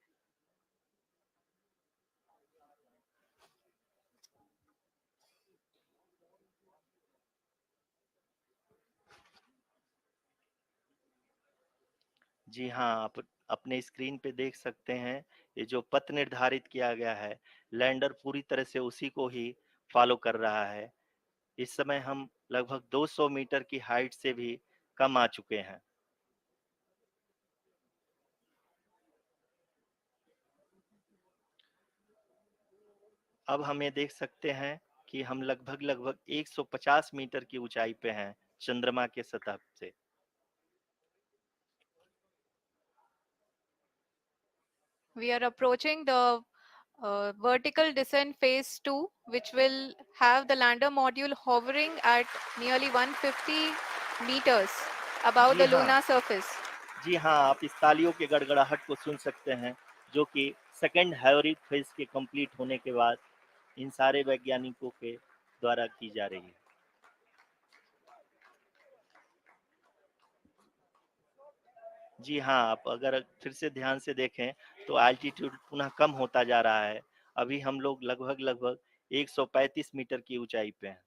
जी हाँ, आप अपने screen पे देख सकते हैं, ये जो पथ निर्धारित किया गया है, लैंडर पूरी तरह से उसी को ही फॉलो कर रहा है। इस समय हम लगभग 200 मीटर की हाइट से भी कम आ चुके हैं। अब हम ये देख सकते हैं कि हम लगभग 150 मीटर की ऊंचाई पे हैं चंद्रमा के सतह से। We are approaching the vertical descent phase 2, which will have the lander module hovering at nearly 150 meters above ji the हाँ, lunar surface. जी हाँ, आप इस तालियों के गड़गड़ाहट को सुन सकते हैं, जो कि सेकंड हैवरिक फेज के कंप्लीट होने के बाद इन सारे वैज्ञानिकों के द्वारा की जा रही है। जी हाँ, आप अगर फिर से ध्यान से देखें तो एल्टीट्यूड पुनः कम होता जा रहा है। अभी हम लोग लगभग 135 मीटर की ऊंचाई पे हैं।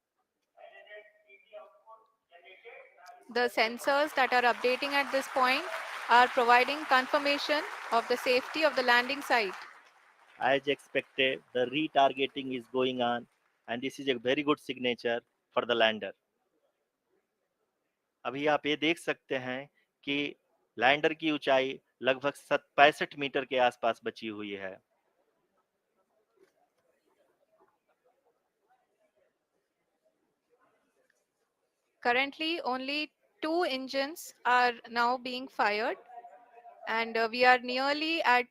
The sensors that are updating at this point are providing confirmation of the safety of the landing site. As expected, the retargeting is going on and this is a very good signature for the lander. अभी आप ये देख सकते हैं कि lander की ऊंचाई लगभग 65 मीटर के आसपास बची हुई है। Currently, only 2 engines are now being fired, and we are nearly at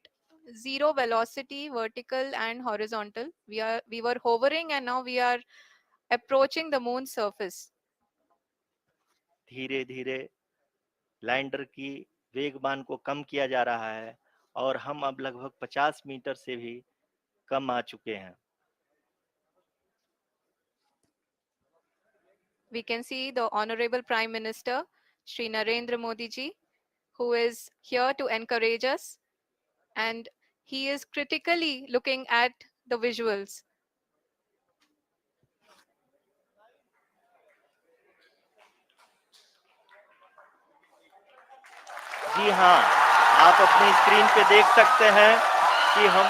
zero velocity, vertical and horizontal. We were hovering, and now we are approaching the moon's surface. धीरे धीरे लैंडर की वेगमान को कम किया जा रहा है और हम अब लगभग 50 मीटर से भी कम आ चुके हैं। We can see the Honorable Prime Minister, Shri Narendra Modi ji, who is here to encourage us, and he is critically looking at the visuals. जी हाँ, आप अपनी स्क्रीन पे देख सकते हैं कि हम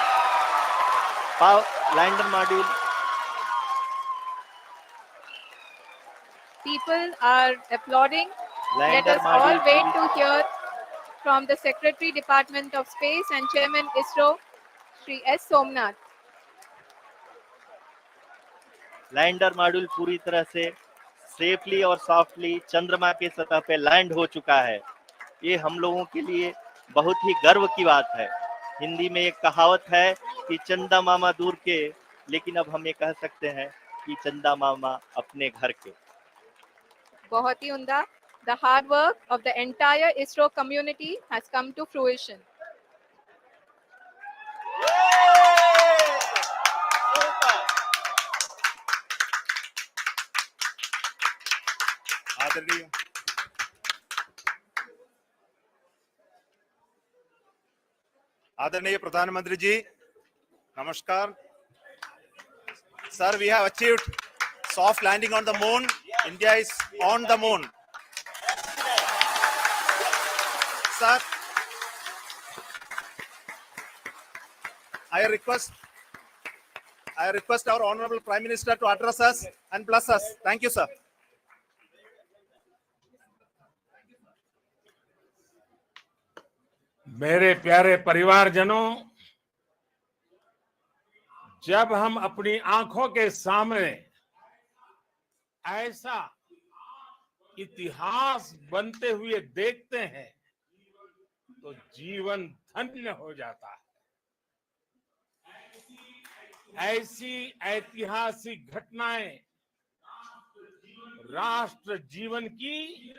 lander module People are applauding. Let lander us all module wait to hear from the Secretary, Department of Space and Chairman ISRO, Shri S. Somnath. Lander module पूरी तरह से सेफली और सॉफ्टली चंद्रमा के सतह पे लैंड हो चुका है। ये हम लोगों के लिए बहुत ही गर्व की बात है। हिंदी में एक कहावत है कि चंदा मामा दूर के, लेकिन अब हम ये कह सकते हैं कि चंदा मामा अपने घर के। बहुत ही उम्दा. The hard work of the entire ISRO community has come to fruition. आदरणीय आदरणीय प्रधानमंत्री जी, नमस्कार sir. We have achieved soft landing on the moon. India is on the moon. Sir, I request our Honorable Prime Minister to address us and bless us. Thank you, sir. मेरे प्यारे परिवारजनों, जब हम अपनी आंखों के सामने ऐसा इतिहास बनते हुए देखते हैं तो जीवन धन्य हो जाता है। ऐसी ऐतिहासिक घटनाएं राष्ट्र जीवन की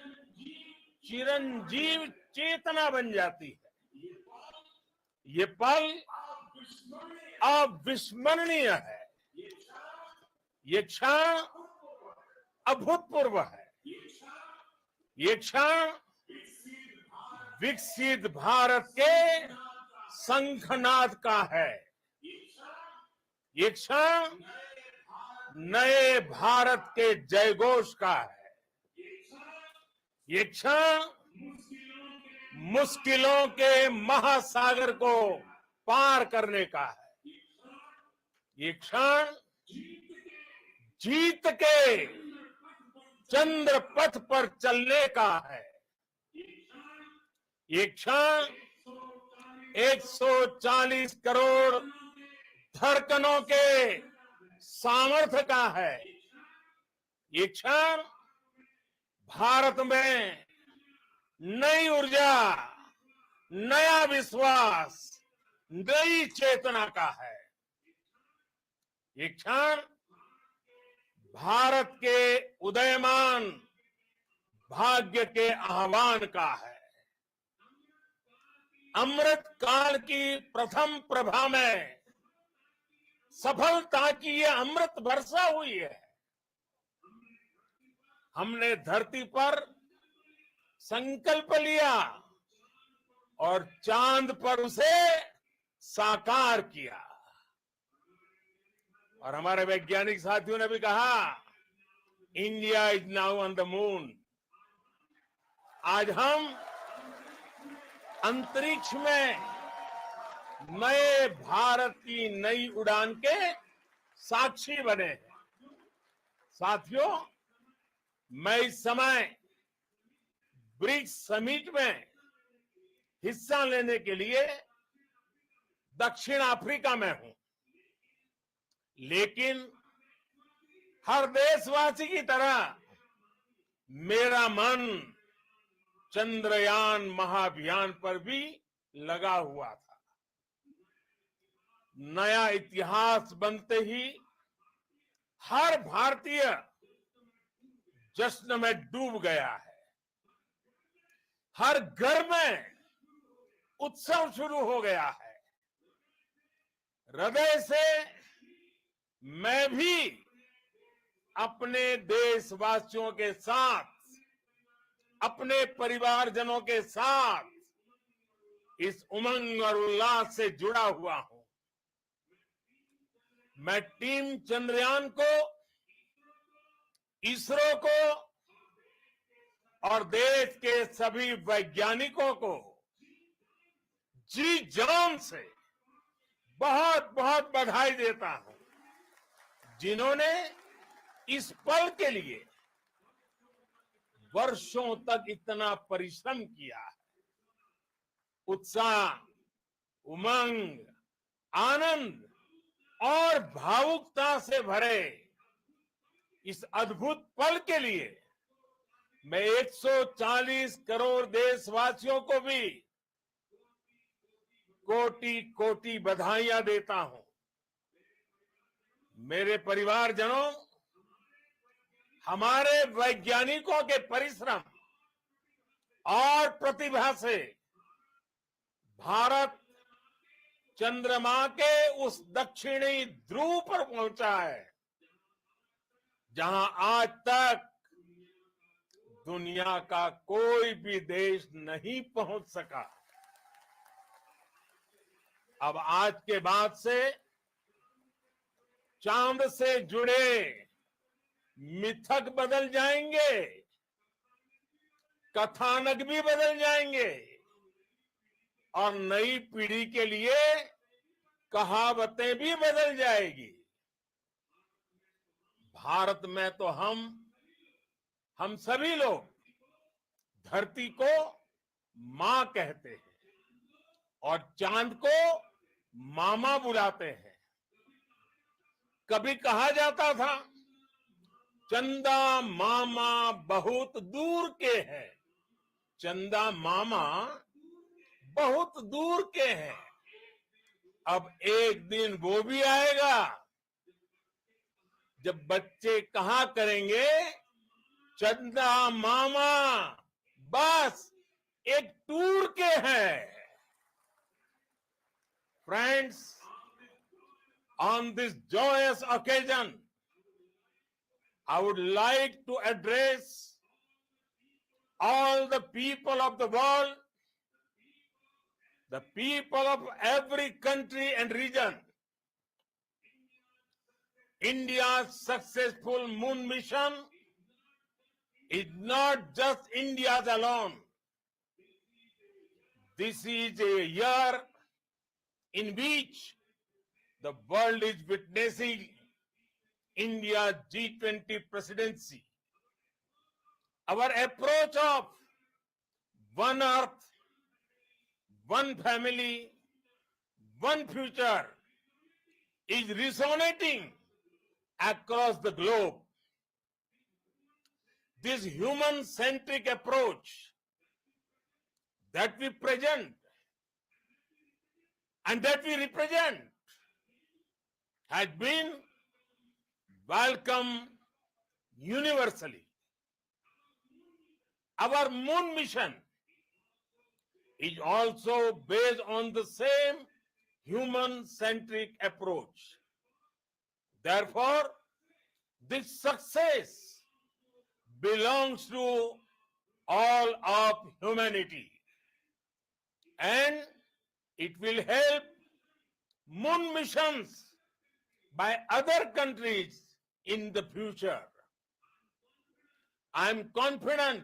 चिरंजीव चेतना बन जाती है। ये पल अविस्मरणीय है। ये क्षण अभूतपूर्व है। ये क्षण विकसित भारत के शंखनाद का है। ये क्षण नए भारत के जयघोष का है। ये क्षण मुश्किलों के महासागर को पार करने का है। ये क्षण जीत के चंद्र पथ पर चलने का है। ये क्षण 140 करोड़ धड़कनों के सामर्थ्य का है। ये क्षण भारत में नई ऊर्जा, नया विश्वास, नई चेतना का है। ये क्षण भारत के उदयमान भाग्य के आह्वान का है। अमृत काल की प्रथम प्रभा में सफलता की ये अमृत वर्षा हुई है। हमने धरती पर संकल्प लिया और चांद पर उसे साकार किया। और हमारे वैज्ञानिक साथियों ने भी कहा, India is now on the moon. आज हम अंतरिक्ष में नए भारत की नई उड़ान के साक्षी बने हैं। साथियों, मैं इस समय ब्रिक्स समिट में हिस्सा लेने के लिए दक्षिण अफ्रीका में हूं, लेकिन हर देशवासी की तरह मेरा मन चंद्रयान महाअभियान पर भी लगा हुआ था। नया इतिहास बनते ही हर भारतीय जश्न में डूब गया है। हर घर में उत्सव शुरू हो गया है। हृदय से मैं भी अपने देशवासियों के साथ, अपने परिवारजनों के साथ इस उमंग और उल्लास से जुड़ा हुआ हूं। मैं टीम चंद्रयान को, इसरो को और देश के सभी वैज्ञानिकों को जी जान से बहुत बहुत बधाई देता हूं, जिन्होंने इस पल के लिए वर्षों तक इतना परिश्रम किया है। उत्साह, उमंग, आनंद और भावुकता से भरे इस अद्भुत पल के लिए मैं 140 करोड़ देशवासियों को भी कोटि कोटि बधाइयां देता हूं। मेरे परिवारजनों, हमारे वैज्ञानिकों के परिश्रम और प्रतिभा से भारत चंद्रमा के उस दक्षिणी ध्रुव पर पहुंचा है, जहां आज तक दुनिया का कोई भी देश नहीं पहुंच सका। अब आज के बाद से चांद से जुड़े मिथक बदल जाएंगे, कथानक भी बदल जाएंगे और नई पीढ़ी के लिए कहावतें भी बदल जाएगी। भारत में तो हम सभी लोग धरती को मां कहते हैं और चांद को मामा बुलाते हैं। कभी कहा जाता था चंदा मामा बहुत दूर के हैं, चंदा मामा बहुत दूर के हैं। अब एक दिन वो भी आएगा जब बच्चे कहा करेंगे चंदा मामा बस एक टूर के हैं। Friends, on this joyous occasion, I would like to address all the people of the world, the people of every country and region. India's successful moon mission is not just India's alone. This is a year in which the world is witnessing India's G20 presidency. Our approach of one earth, one family, one future is resonating across the globe. This human-centric approach that we present and that we represent has been welcomed universally. Our moon mission is also based on the same human-centric approach. Therefore, this success belongs to all of humanity, and it will help moon missions by other countries in the future. I am confident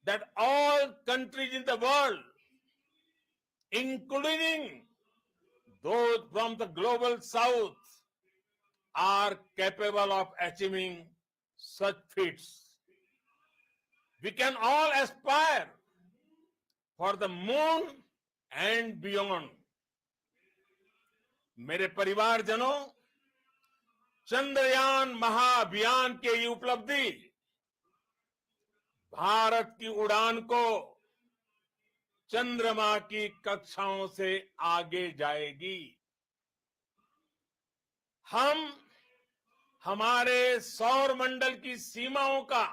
that all countries in the world, including those from the global south, are capable of achieving such feats. We can all aspire for the moon and beyond. मेरे परिवारजनों, चंद्रयान महाअभियान के ये उपलब्धि भारत की उड़ान को चंद्रमा की कक्षाओं से आगे जाएगी। हम हमारे सौर मंडल की सीमाओं का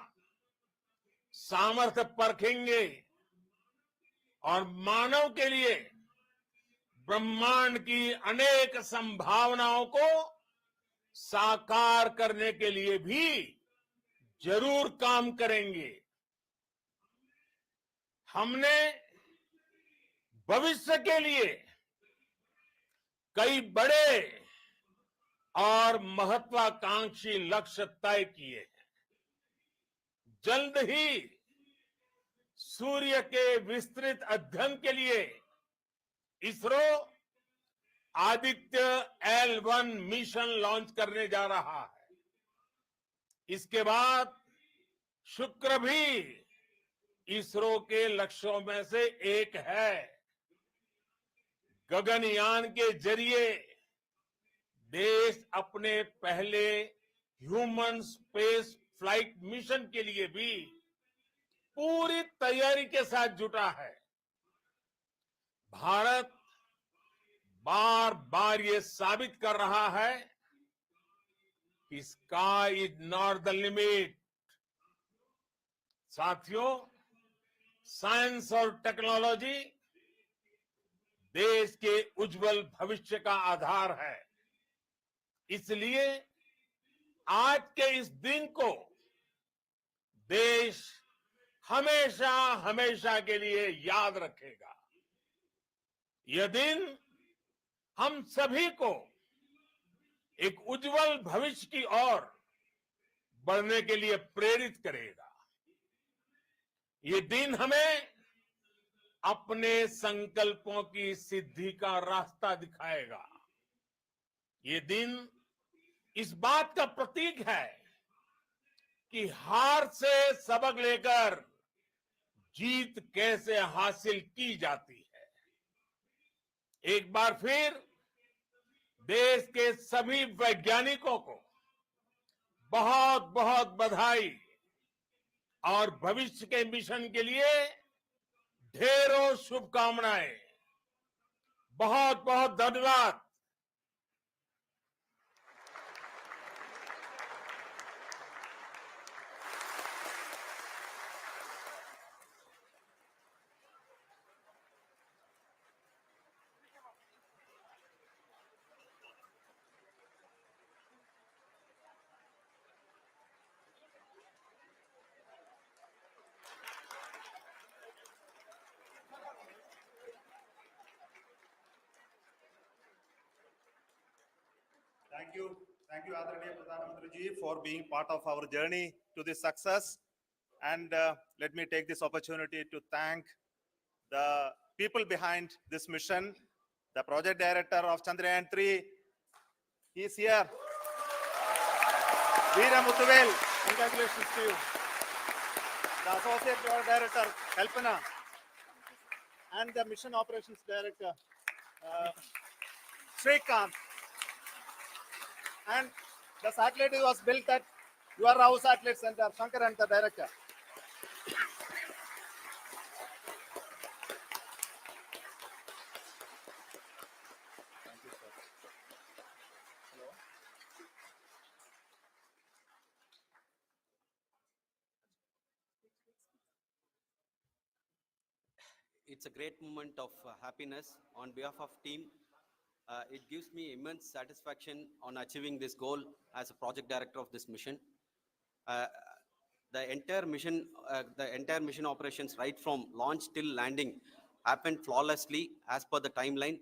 सामर्थ्य परखेंगे और मानव के लिए ब्रह्मांड की अनेक संभावनाओं को साकार करने के लिए भी जरूर काम करेंगे। हमने भविष्य के लिए कई बड़े और महत्वाकांक्षी लक्ष्य तय किए हैं। जल्द ही सूर्य के विस्तृत अध्ययन के लिए ISRO Aditya L1 mission launch करने जा रहा है। इसके बाद शुक्र भी इसरो के लक्ष्यों में से एक है। गगनयान के जरिए देश अपने पहले ह्यूमन स्पेस फ्लाइट मिशन के लिए भी पूरी तैयारी के साथ जुटा है। भारत बार बार ये साबित कर रहा है कि sky is not the limit. साथियों, साइंस और टेक्नोलॉजी देश के उज्जवल भविष्य का आधार है। इसलिए आज के इस दिन को देश हमेशा हमेशा के लिए याद रखेगा। यह दिन हम सभी को एक उज्जवल भविष्य की ओर बढ़ने के लिए प्रेरित करेगा। ये दिन हमें अपने संकल्पों की सिद्धि का रास्ता दिखाएगा। ये दिन इस बात का प्रतीक है कि हार से सबक लेकर जीत कैसे हासिल की जाती है। एक बार फिर देश के सभी वैज्ञानिकों को बहुत बहुत बधाई और भविष्य के मिशन के लिए ढेरों शुभकामनाएं। बहुत बहुत धन्यवाद। Thank you, Adaraniya Pradhan Mantri ji, for being part of our journey to this success. And let me take this opportunity to thank the people behind this mission, the project director of Chandrayaan 3. He is here. Veera Muthuvel, congratulations to you. The associate project director, Kalpana, and the mission operations director, Srikanth. And the satellite was built at your house satellite center, Shankar, and the director. It's a great moment of happiness on behalf of team. It gives me immense satisfaction on achieving this goal as a project director of this mission. The entire mission operations, right from launch till landing, happened flawlessly as per the timeline,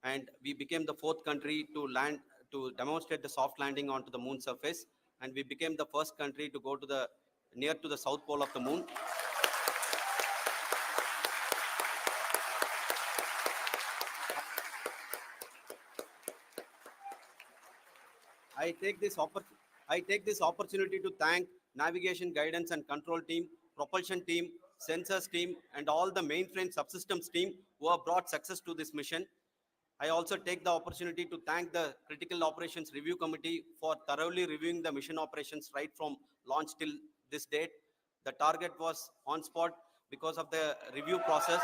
and we became the 4th country to demonstrate the soft landing onto the moon surface, and we became the first country to go to near to the south pole of the moon. I take this opportunity to thank navigation, guidance and control team, propulsion team, sensors team, and all the mainframe subsystems team who have brought success to this mission. I also take the opportunity to thank the Critical Operations Review Committee for thoroughly reviewing the mission operations right from launch till this date. The target was on spot because of the review process.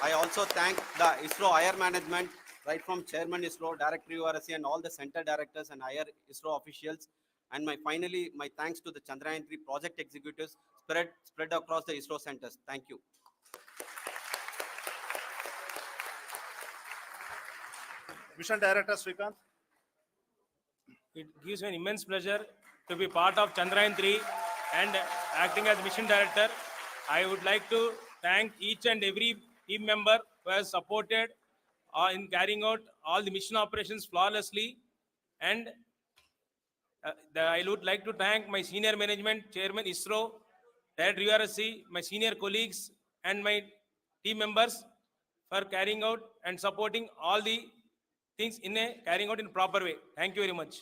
I also thank the ISRO IR management, right from Chairman ISRO, Director URSC, and all the center directors and IR ISRO officials. And finally, my thanks to the Chandrayaan 3 project executives spread across the ISRO centers. Thank you. Mission Director Srikanth. It gives me an immense pleasure to be part of Chandrayaan 3 and acting as mission director. I would like to thank each and every team member who has supported in carrying out all the mission operations flawlessly. And I would like to thank my senior management, Chairman ISRO, Director URSC, my senior colleagues and my team members for carrying out and supporting all the things carrying out in proper way. Thank you very much.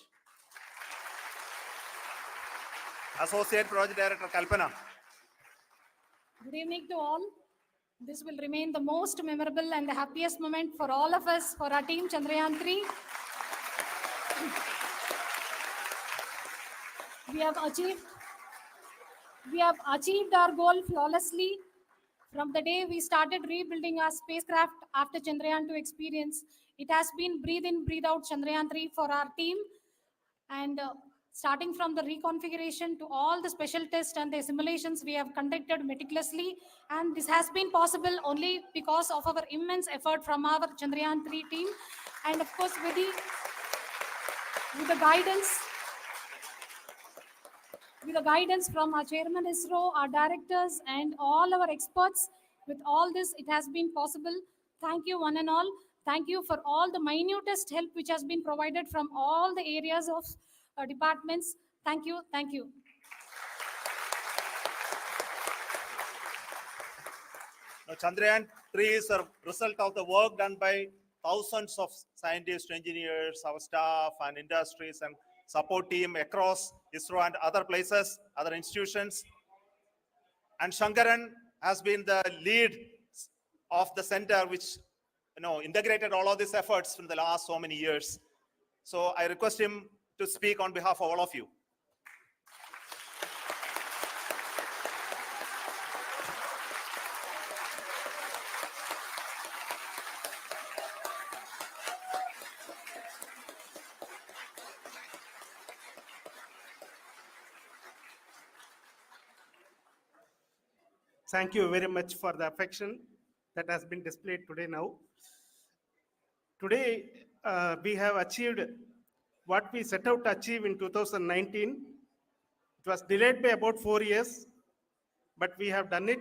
Associate Project Director Kalpana. Good evening to all. This will remain the most memorable and the happiest moment for all of us, for our team Chandrayaan 3. We have achieved our goal flawlessly. From the day we started rebuilding our spacecraft after Chandrayaan 2 experience, it has been breathe in, breathe out Chandrayaan 3 for our team. And starting from the reconfiguration to all the special tests and the simulations we have conducted meticulously. And this has been possible only because of our immense effort from our Chandrayaan 3 team. And of course, with the guidance from our Chairman ISRO, our directors, and all our experts. With all this, it has been possible. Thank you, one and all. Thank you for all the minutest help which has been provided from all the areas of departments. Thank you. Thank you. Now, Chandrayaan 3 is a result of the work done by thousands of scientists, engineers, our staff, and industries and support team across ISRO and other places, other institutions. And Shankaran has been the lead of the center which integrated all of these efforts in the last so many years. So I request him to speak on behalf of all of you. Thank you very much for the affection that has been displayed today now. Today, we have achieved what we set out to achieve in 2019. It was delayed by about 4 years, but we have done it.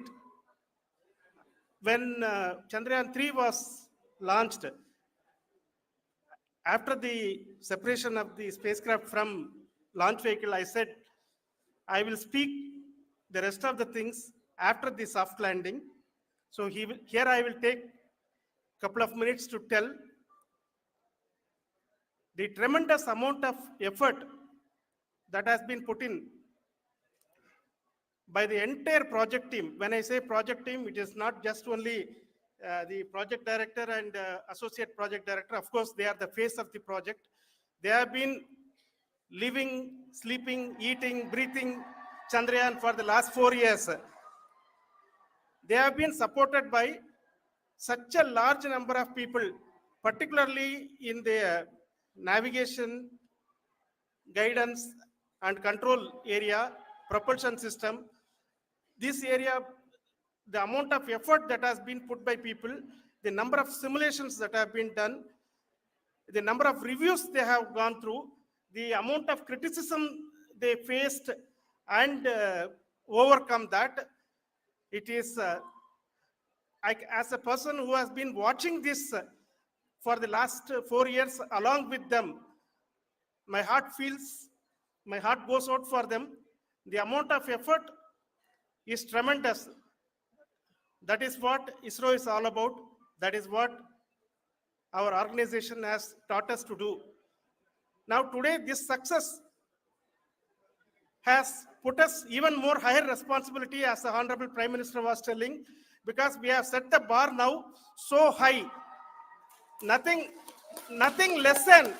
When Chandrayaan 3 was launched, after the separation of the spacecraft from launch vehicle, I said, I will speak the rest of the things after the soft landing. So here I will take a couple of minutes to tell the tremendous amount of effort that has been put in by the entire project team. When I say project team, it is not just only the project director and associate project director. Of course, they are the face of the project. They have been living, sleeping, eating, breathing Chandrayaan for the last 4 years. They have been supported by such a large number of people, particularly in the navigation, guidance and control area, propulsion system. This area, the amount of effort that has been put by people, the number of simulations that have been done, the number of reviews they have gone through, the amount of criticism they faced and overcome that. It is, as a person who has been watching this for the last 4 years along with them, my heart goes out for them. The amount of effort is tremendous. That is what ISRO is all about. That is what our organization has taught us to do. Now today, this success has put us even more higher responsibility, as the Honorable Prime Minister was telling, because we have set the bar now so high. Nothing less than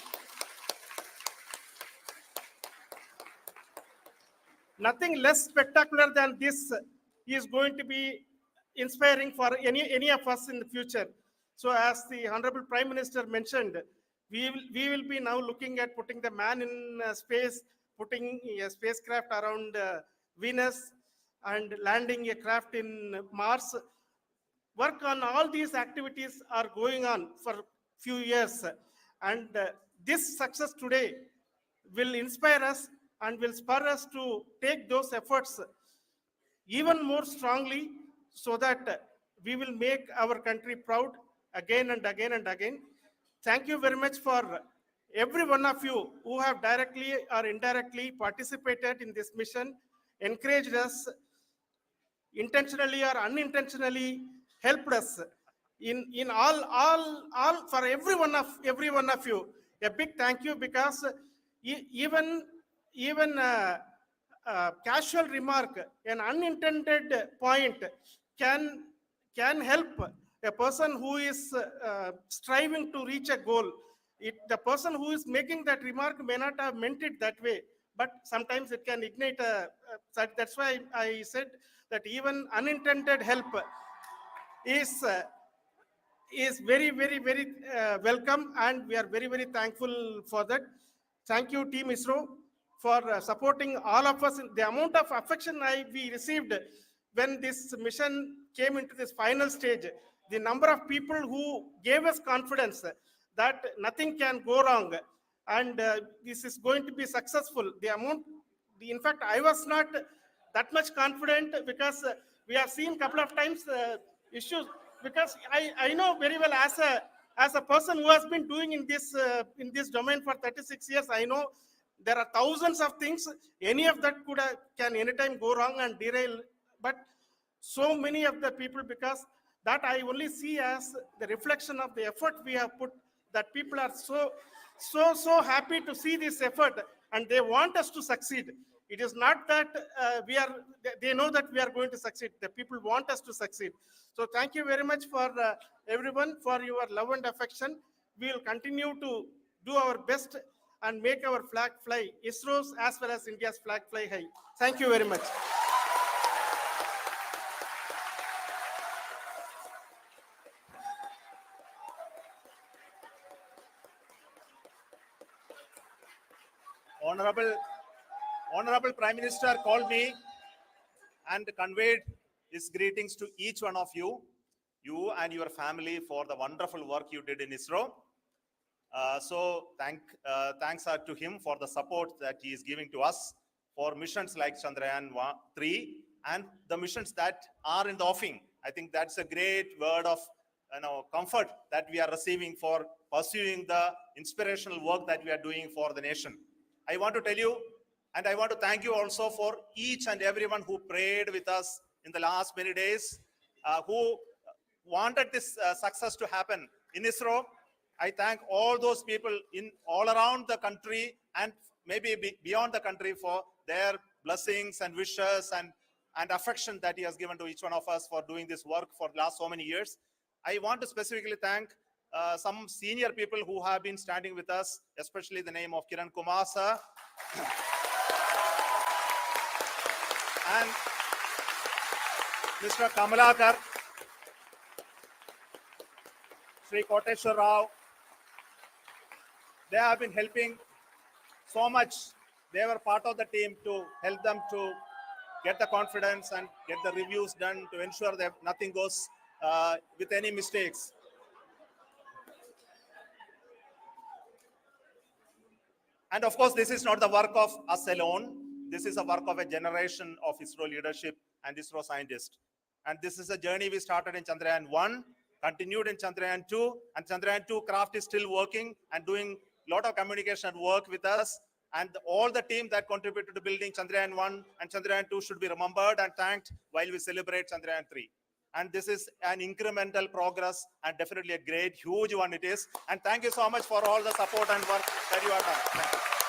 nothing less spectacular than this is going to be inspiring for any of us in the future. So as the Honorable Prime Minister mentioned, we will be now looking at putting the man in space, putting a spacecraft around Venus and landing a craft in Mars. Work on all these activities are going on for few years. And this success today will inspire us and will spur us to take those efforts even more strongly, so that we will make our country proud again and again and again. Thank you very much for every one of you who have directly or indirectly participated in this mission, encouraged us, intentionally or unintentionally helped us in all for every one of you. A big thank you, because even casual remark, an unintended point can help a person who is striving to reach a goal. The person who is making that remark may not have meant it that way, but sometimes it can ignite that's why I said that even unintended help is very, very, very welcome, and we are very, very thankful for that. Thank you, Team ISRO, for supporting all of us. The amount of affection we received when this mission came into this final stage, the number of people who gave us confidence that nothing can go wrong and this is going to be successful. In fact, I was not that much confident, because we have seen a couple of times issues, because I know very well, as a person who has been doing in this domain for 36 years, I know there are thousands of things. Any of that can anytime go wrong and derail. But so many of the people, because that I only see as the reflection of the effort we have put, that people are so happy to see this effort and they want us to succeed. It is not that they know that we are going to succeed. The people want us to succeed. So thank you very much for everyone for your love and affection. We will continue to do our best and make our flag fly, ISRO's as well as India's flag fly high. Thank you very much. Honorable Prime Minister called me and conveyed his greetings to each one of you and your family for the wonderful work you did in ISRO. So thanks are to him for the support that he is giving to us for missions like Chandrayaan 3 and the missions that are in the offing. I think that's a great word of comfort that we are receiving for pursuing the inspirational work that we are doing for the nation. I want to tell you, and I want to thank you also for each and everyone who prayed with us in the last many days, who wanted this success to happen in ISRO. I thank all those people in all around the country and maybe beyond the country for their blessings and wishes and affection that he has given to each one of us for doing this work for the last so many years. I want to specifically thank some senior people who have been standing with us, especially the name of Kiran Kumar sir and Mr. Kamalakar, Sri Koteshwar Rao. They have been helping so much. They were part of the team to help them to get the confidence and get the reviews done to ensure that nothing goes with any mistakes. And of course, this is not the work of us alone. This is a work of a generation of ISRO leadership and ISRO scientists. And this is a journey we started in Chandrayaan 1, continued in Chandrayaan 2, and Chandrayaan 2 craft is still working and doing a lot of communication work with us. And all the team that contributed to building Chandrayaan 1 and Chandrayaan 2 should be remembered and thanked while we celebrate Chandrayaan 3. And this is an incremental progress and definitely a great, huge one it is. And thank you so much for all the support and work that you have done. Thank you.